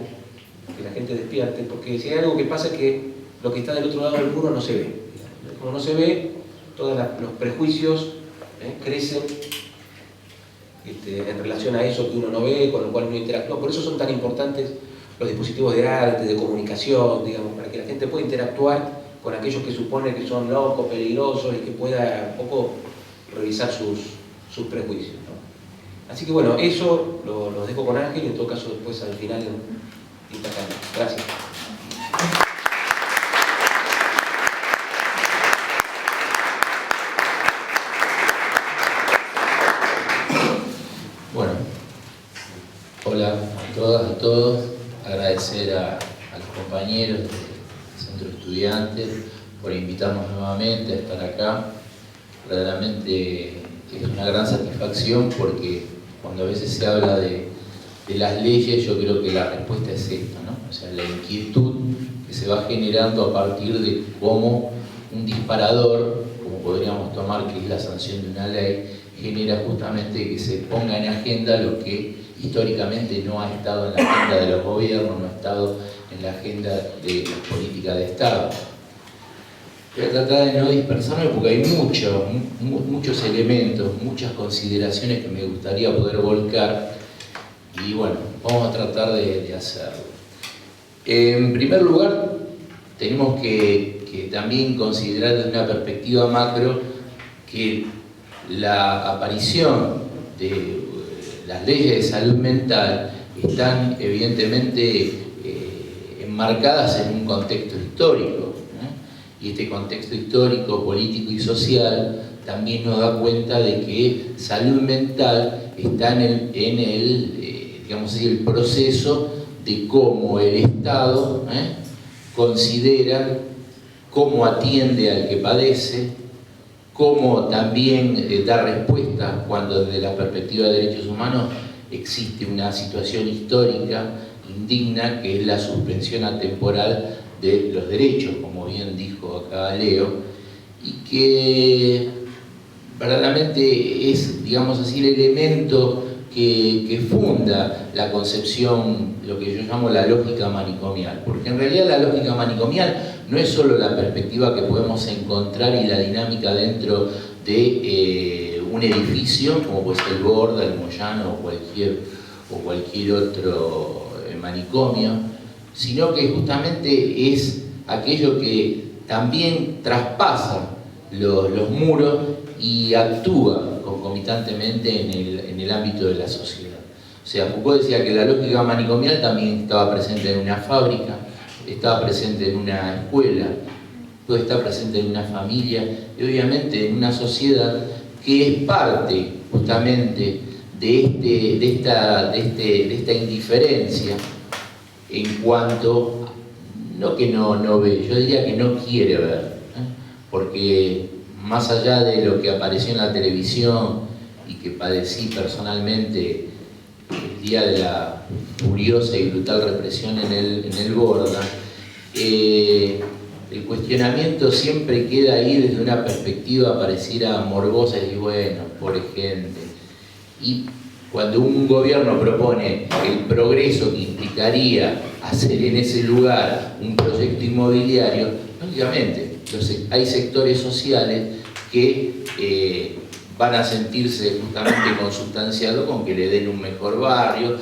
que la gente despierte, porque si hay algo que pasa es que lo que está del otro lado del muro no se ve. Como no se ve, todos los prejuicios crecen en relación a eso que uno no ve, con lo cual uno interactúa. Por eso son tan importantes los dispositivos de arte, de comunicación, digamos, para que la gente pueda interactuar con aquellos que supone que son locos, peligrosos y que pueda un poco revisar sus prejuicios, ¿no? Así que bueno, eso los dejo con Ángel y en todo caso después al final intercambio. Gracias. Bueno, hola a todas, a todos. Agradecer a los compañeros del Centro de Estudiantes por invitarnos nuevamente a estar acá. Verdaderamente es una gran satisfacción porque cuando a veces se habla de las leyes, yo creo que la respuesta es esta, ¿no? O sea, la inquietud que se va generando a partir de cómo un disparador, como podríamos tomar que es la sanción de una ley, genera justamente que se ponga en agenda lo que históricamente no ha estado en la agenda de los gobiernos, no ha estado en la agenda de la política de Estado. Voy a tratar de no dispersarme porque hay muchos elementos, muchas consideraciones que me gustaría poder volcar y bueno, vamos a tratar de hacerlo. En primer lugar, tenemos que también considerar desde una perspectiva macro que la aparición de las leyes de salud mental están evidentemente enmarcadas en un contexto histórico, ¿no? Y este contexto histórico, político y social también nos da cuenta de que salud mental está en el proceso de cómo el Estado considera, cómo atiende al que padece, cómo también da respuesta cuando desde la perspectiva de derechos humanos existe una situación histórica indigna que es la suspensión atemporal de los derechos, como bien dijo acá Leo, y que verdaderamente es, digamos así, el elemento que funda la concepción, lo que yo llamo la lógica manicomial, porque en realidad la lógica manicomial no es solo la perspectiva que podemos encontrar y la dinámica dentro de un edificio, como puede ser el Borda, el Moyano o cualquier otro manicomio, sino que justamente es aquello que también traspasa los muros y actúa concomitantemente en el ámbito de la sociedad. O sea, Foucault decía que la lógica manicomial también estaba presente en una fábrica, estaba presente en una escuela, puede estar presente en una familia y obviamente en una sociedad que es parte justamente de esta indiferencia en cuanto, no que no ve, yo diría que no quiere ver, porque más allá de lo que apareció en la televisión y que padecí personalmente el día de la furiosa y brutal represión en el Borda, el cuestionamiento siempre queda ahí desde una perspectiva pareciera morbosa y bueno, pobre gente. Y cuando un gobierno propone el progreso que implicaría hacer en ese lugar un proyecto inmobiliario, lógicamente hay sectores sociales que van a sentirse justamente consustanciados con que le den un mejor barrio,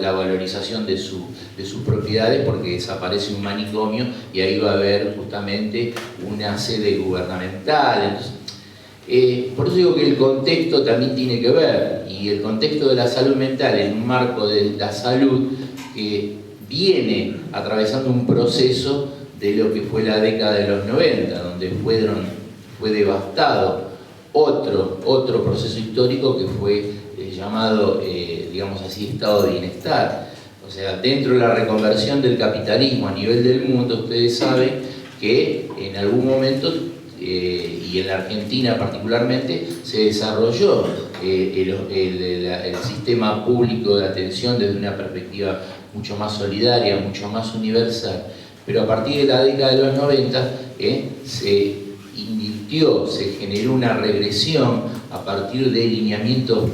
la valorización de sus propiedades, porque desaparece un manicomio y ahí va a haber justamente una sede gubernamental. Entonces, por eso digo que el contexto también tiene que ver, y el contexto de la salud mental en un marco de la salud que viene atravesando un proceso de lo que fue la década de los 90, donde fue devastado otro proceso histórico que fue llamado, digamos así, estado de bienestar. O sea, dentro de la reconversión del capitalismo a nivel del mundo, ustedes saben que en algún momento, y en la Argentina particularmente, se desarrolló el sistema público de atención desde una perspectiva mucho más solidaria, mucho más universal. Pero a partir de la década de los 90 se invirtió, se generó una regresión a partir de lineamientos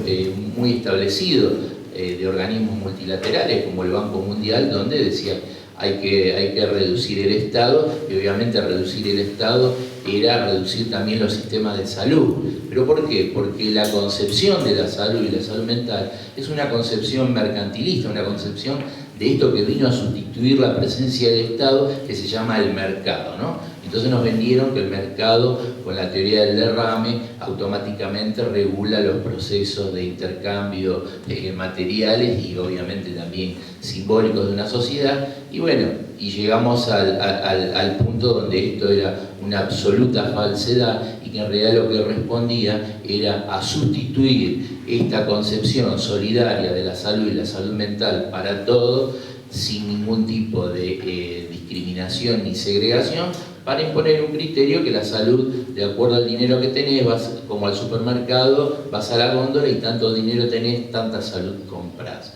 muy establecidos de organismos multilaterales como el Banco Mundial, donde decía hay que reducir el Estado, y obviamente reducir el Estado era reducir también los sistemas de salud. ¿Pero por qué? Porque la concepción de la salud y la salud mental es una concepción mercantilista, una concepción de esto que vino a sustituir la presencia del Estado, que se llama el mercado, ¿no? Entonces nos vendieron que el mercado, con la teoría del derrame, automáticamente regula los procesos de intercambio de materiales y obviamente también simbólicos de una sociedad. Y bueno, y llegamos al punto donde esto era una absoluta falsedad y que en realidad lo que respondía era a sustituir esta concepción solidaria de la salud y la salud mental para todos, sin ningún tipo de discriminación ni segregación, para imponer un criterio que la salud, de acuerdo al dinero que tenés, vas como al supermercado, vas a la góndola y tanto dinero tenés, tanta salud comprás.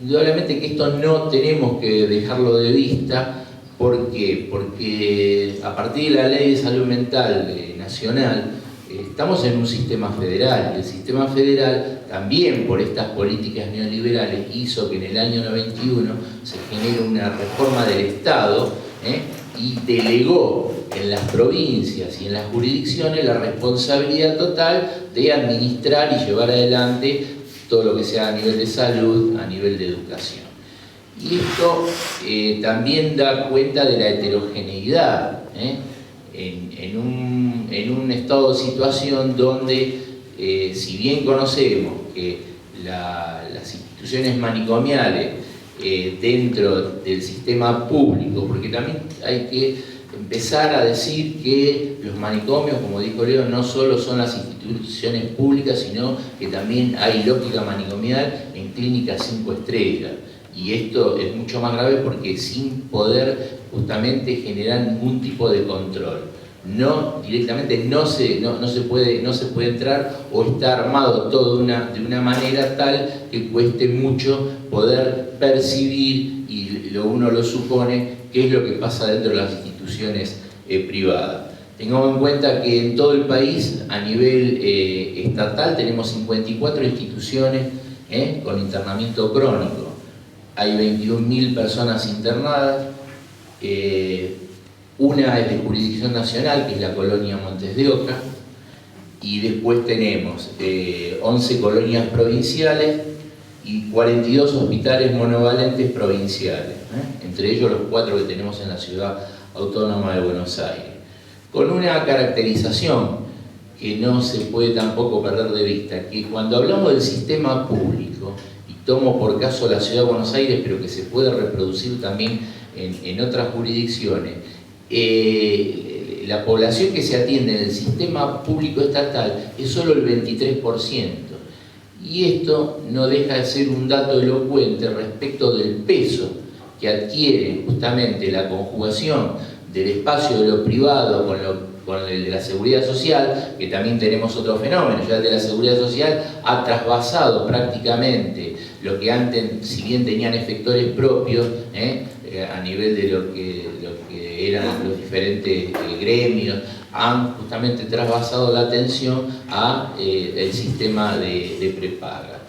Indudablemente que esto no tenemos que dejarlo de vista. ¿Por qué? Porque a partir de la Ley de Salud Mental nacional, estamos en un sistema federal, y el sistema federal también por estas políticas neoliberales hizo que en el año 91 se genere una reforma del Estado, y delegó en las provincias y en las jurisdicciones la responsabilidad total de administrar y llevar adelante todo lo que sea a nivel de salud, a nivel de educación. Y esto también da cuenta de la heterogeneidad en un estado de situación donde, si bien conocemos que las instituciones manicomiales dentro del sistema público, porque también hay que empezar a decir que los manicomios, como dijo Leo, no solo son las instituciones públicas, sino que también hay lógica manicomial en clínicas 5 estrellas. Y esto es mucho más grave porque sin poder justamente generar ningún tipo de control. Directamente no se puede entrar, o está armado todo de una manera tal que cueste mucho poder percibir, y uno lo supone, qué es lo que pasa dentro de las instituciones privadas. Tengamos en cuenta que en todo el país, a nivel estatal, tenemos 54 instituciones con internamiento crónico. Hay 21.000 personas internadas. Una es de jurisdicción nacional, que es la colonia Montes de Oca, y después tenemos 11 colonias provinciales y 42 hospitales monovalentes provinciales, entre ellos los 4 que tenemos en la Ciudad Autónoma de Buenos Aires, con una caracterización que no se puede tampoco perder de vista, que cuando hablamos del sistema público, y tomo por caso la Ciudad de Buenos Aires, pero que se puede reproducir también en otras jurisdicciones, la población que se atiende en el sistema público estatal es solo el 23%. Y esto no deja de ser un dato elocuente respecto del peso que adquiere justamente la conjugación del espacio de lo privado con el de la seguridad social, que también tenemos otro fenómeno. Ya el de la seguridad social ha trasvasado prácticamente lo que antes, si bien tenían efectores propios, a nivel de lo que eran los diferentes gremios, han justamente trasvasado la atención a el sistema de prepaga.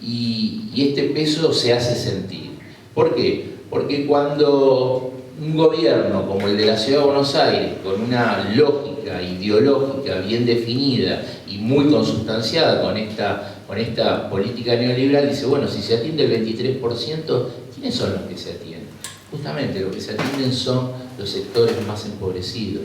Y este peso se hace sentir. ¿Por qué? Porque cuando un gobierno como el de la Ciudad de Buenos Aires, con una lógica ideológica bien definida y muy consustanciada con esta política neoliberal, dice, bueno, si se atiende el 23%, ¿quiénes son los que se atienden? Justamente los que se atienden son los sectores más empobrecidos,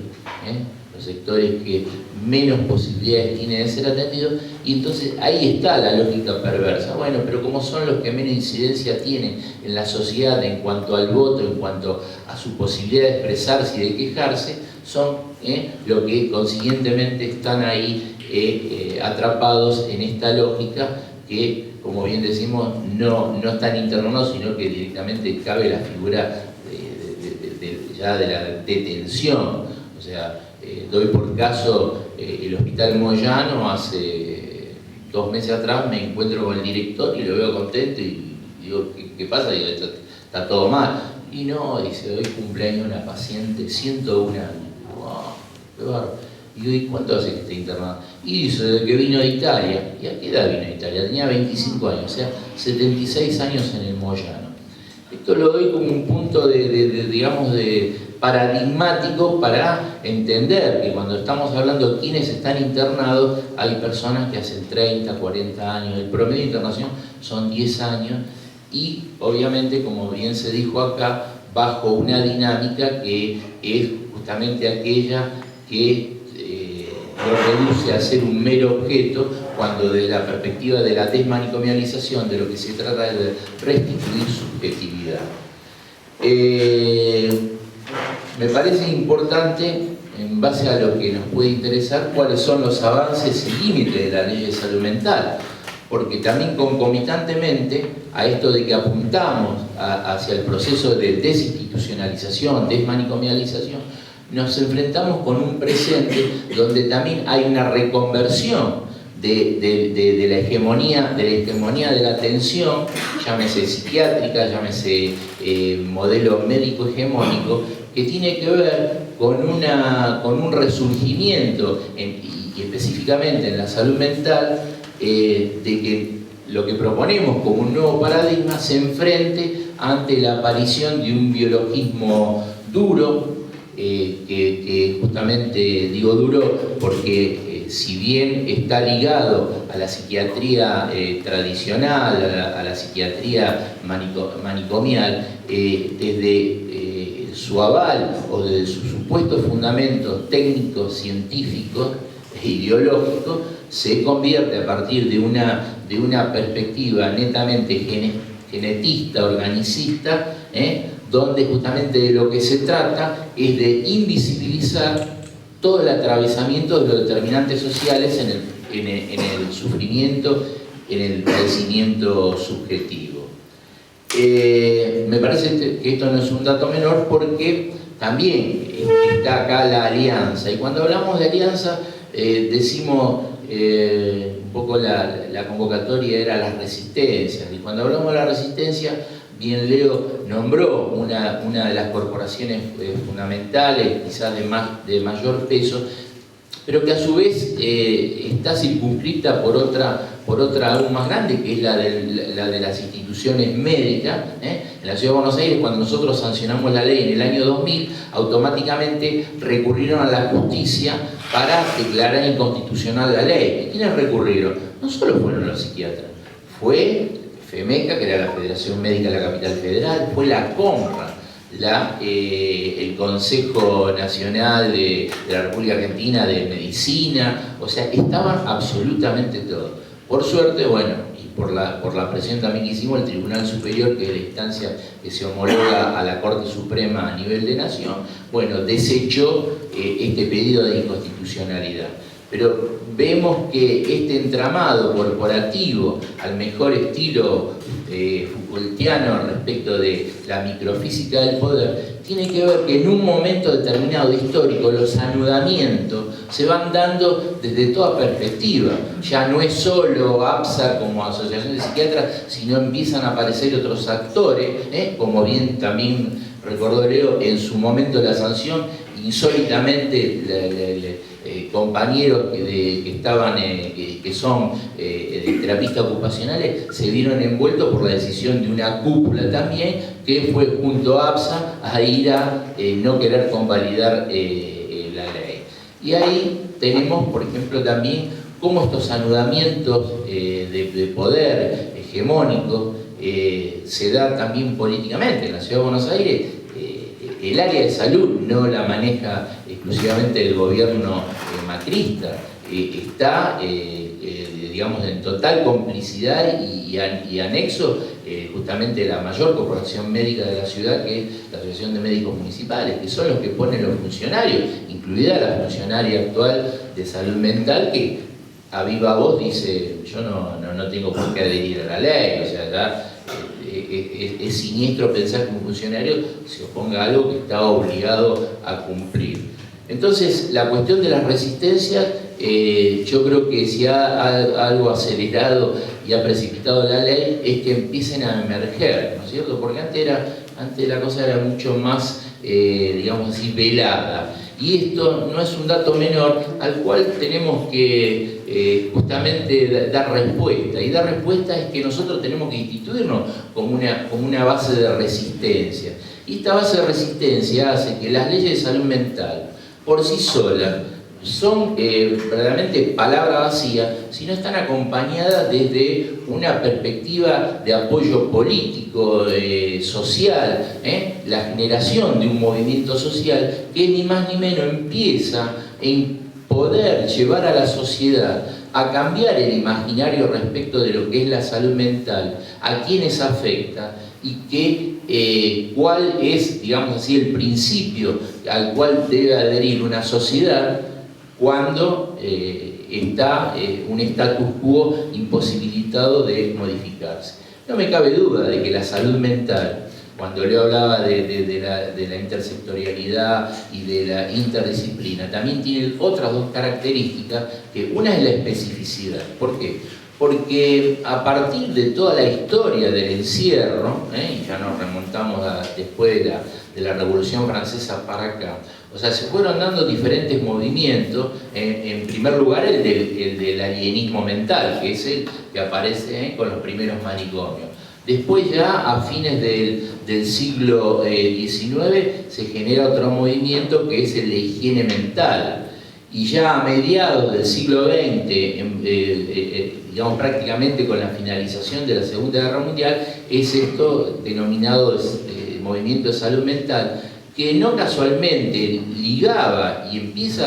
los sectores que menos posibilidades tienen de ser atendidos, y entonces ahí está la lógica perversa. Bueno, pero como son los que menos incidencia tienen en la sociedad en cuanto al voto, en cuanto a su posibilidad de expresarse y de quejarse, son los que consiguientemente están ahí atrapados en esta lógica que, como bien decimos, no están internados, sino que directamente cabe la figura ya de la detención. O sea, doy por caso el Hospital Moyano. Hace 2 meses atrás me encuentro con el director y lo veo contento y digo, ¿qué pasa? Y digo, está todo mal. Y no, dice, hoy cumpleaños una paciente, 101 años. ¡Wow! ¡Qué bárbaro! Y digo, ¿y cuánto hace que está internada? Y dice, desde que vino de Italia. ¿Y a qué edad vino de Italia? Tenía 25 años, o sea, 76 años en el Moyano. Esto lo doy como un punto digamos, de paradigmático para entender que cuando estamos hablando de quienes están internados, hay personas que hacen 30, 40 años. El promedio de internación son 10 años y, obviamente, como bien se dijo acá, bajo una dinámica que es justamente aquella que lo reduce a ser un mero objeto, cuando desde la perspectiva de la desmanicomialización de lo que se trata es de restituir subjetividad. Me parece importante, en base a lo que nos puede interesar, cuáles son los avances y límites de la ley de salud mental, porque también concomitantemente a esto de que apuntamos hacia el proceso de desinstitucionalización, desmanicomialización, nos enfrentamos con un presente donde también hay una reconversión de la hegemonía de la atención, llámese psiquiátrica, llámese modelo médico hegemónico, que tiene que ver con un resurgimiento, y específicamente en la salud mental, de que lo que proponemos como un nuevo paradigma se enfrente ante la aparición de un biologismo duro, que justamente digo duro porque si bien está ligado a la psiquiatría tradicional, a la psiquiatría manicomial, desde su aval o desde sus supuestos fundamentos técnicos, científicos e ideológicos, se convierte a partir de una perspectiva netamente genetista, organicista, donde justamente de lo que se trata es de invisibilizar todo el atravesamiento de los determinantes sociales en el sufrimiento, en el padecimiento subjetivo. Me parece que esto no es un dato menor porque también está acá la alianza, y cuando hablamos de alianza decimos un poco la convocatoria era las resistencias, y cuando hablamos de la resistencia, bien Leo nombró una de las corporaciones fundamentales, quizás de mayor peso, pero que a su vez está circunscrita por otra aún más grande, que es la de las instituciones médicas. En la Ciudad de Buenos Aires, cuando nosotros sancionamos la ley en el año 2000, automáticamente recurrieron a la justicia para declarar inconstitucional la ley. ¿Y quiénes recurrieron? No solo fueron los psiquiatras, fue FEMECA, que era la Federación Médica de la Capital Federal, fue la CONRA, el Consejo Nacional de la República Argentina de Medicina, o sea, estaban absolutamente todos. Por suerte, bueno, y por la presión también que hicimos, el Tribunal Superior, que es la instancia que se homologa a la Corte Suprema a nivel de nación, bueno, desechó este pedido de inconstitucionalidad. Pero vemos que este entramado corporativo, al mejor estilo Foucaultiano respecto de la microfísica del poder, tiene que ver que en un momento determinado histórico los anudamientos se van dando desde toda perspectiva. Ya no es solo APSA como asociación de psiquiatras, sino empiezan a aparecer otros actores, como bien también recordó Leo, en su momento la sanción insólitamente compañeros que estaban, que son terapistas ocupacionales, se vieron envueltos por la decisión de una cúpula también, que fue junto a APSA a ir a no querer convalidar la ley. Y ahí tenemos, por ejemplo, también cómo estos anudamientos de poder hegemónico se da también políticamente. En la Ciudad de Buenos Aires el área de salud no la maneja exclusivamente el gobierno macrista, está digamos en total complicidad y anexo justamente la mayor corporación médica de la ciudad, que es la Asociación de Médicos Municipales, que son los que ponen los funcionarios, incluida la funcionaria actual de salud mental, que a viva voz dice: yo no tengo por qué adherir a la ley. O sea, ya es siniestro pensar que un funcionario se oponga a algo que está obligado a cumplir. Entonces, la cuestión de las resistencias, yo creo que si ha algo acelerado y ha precipitado la ley es que empiecen a emerger, ¿no es cierto? Porque antes la cosa era mucho más, digamos así, velada. Y esto no es un dato menor al cual tenemos que justamente dar respuesta. Y dar respuesta es que nosotros tenemos que instituirnos como una base de resistencia. Y esta base de resistencia hace que las leyes de salud mental, por sí solas, son verdaderamente palabra vacía si no están acompañadas desde una perspectiva de apoyo político, social, la generación de un movimiento social que ni más ni menos empieza en poder llevar a la sociedad a cambiar el imaginario respecto de lo que es la salud mental, a quienes afecta y cuál es, digamos así, el principio al cual debe adherir una sociedad cuando está un status quo imposibilitado de modificarse. No me cabe duda de que la salud mental, cuando yo hablaba de la intersectorialidad y de la interdisciplina, también tiene otras dos características, que una es la especificidad. ¿Por qué? Porque a partir de toda la historia del encierro, y ya nos remontamos después de la Revolución Francesa para acá, o sea, se fueron dando diferentes movimientos, en primer lugar el del alienismo mental, que es el que aparece con los primeros manicomios. Después ya a fines del siglo XIX se genera otro movimiento que es el de higiene mental. Y ya a mediados del siglo XX, digamos prácticamente con la finalización de la Segunda Guerra Mundial, es esto denominado movimiento de salud mental, que no casualmente ligaba y empieza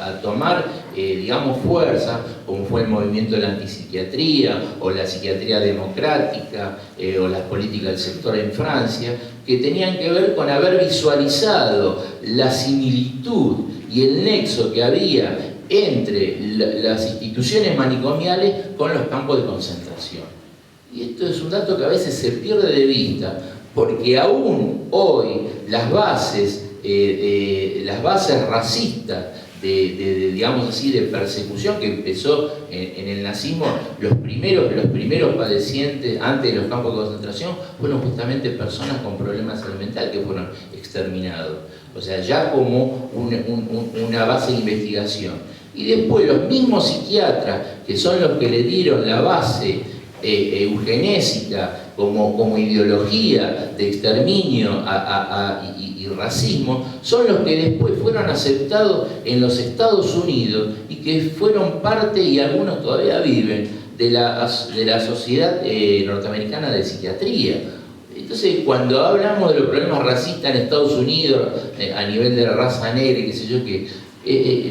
a tomar, digamos, fuerza, como fue el movimiento de la antipsiquiatría, o la psiquiatría democrática, o las políticas del sector en Francia, que tenían que ver con haber visualizado la similitud y el nexo que había entre las instituciones manicomiales con los campos de concentración. Y esto es un dato que a veces se pierde de vista, porque aún hoy las bases racistas digamos así, de persecución que empezó en el nazismo, los primeros padecientes antes de los campos de concentración fueron justamente personas con problemas de salud mental que fueron exterminados. O sea, ya como una base de investigación. Y después los mismos psiquiatras, que son los que le dieron la base eugenésica como ideología de exterminio y racismo, son los que después fueron aceptados en los Estados Unidos y que fueron parte, y algunos todavía viven, de la Sociedad Norteamericana de Psiquiatría. Entonces, cuando hablamos de los problemas racistas en Estados Unidos, a nivel de la raza negra y qué sé yo qué,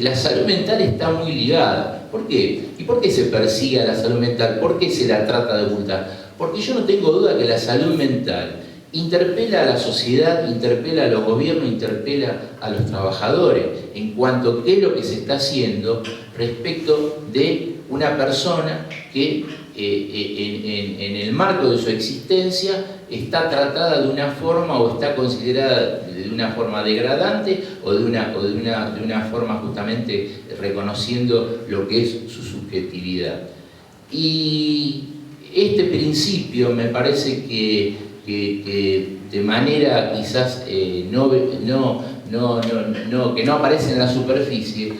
la salud mental está muy ligada. ¿Por qué? ¿Y por qué se persigue a la salud mental? ¿Por qué se la trata de ocultar? Porque yo no tengo duda que la salud mental interpela a la sociedad, interpela a los gobiernos, interpela a los trabajadores en cuanto a qué es lo que se está haciendo respecto de una persona que en el marco de su existencia está tratada de una forma o está considerada de una forma degradante o de una forma justamente reconociendo lo que es su subjetividad. Y este principio me parece que de manera quizás que no aparece en la superficie,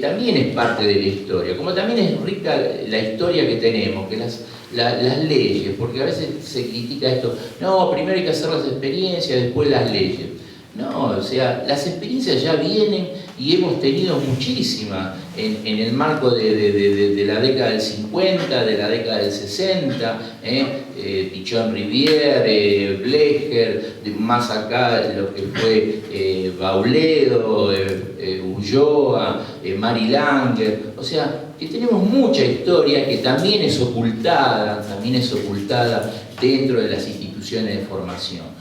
también es parte de la historia, como también es rica la historia que tenemos, que las leyes, porque a veces se critica esto, no, primero hay que hacer las experiencias, después las leyes. No, o sea, las experiencias ya vienen y hemos tenido muchísimas en el marco de la década del 50, de la década del 60, Pichon Rivière, Blecher, más acá lo que fue Bauledo, Ulloa, Mary Langer, o sea, que tenemos mucha historia que también es ocultada dentro de las instituciones de formación.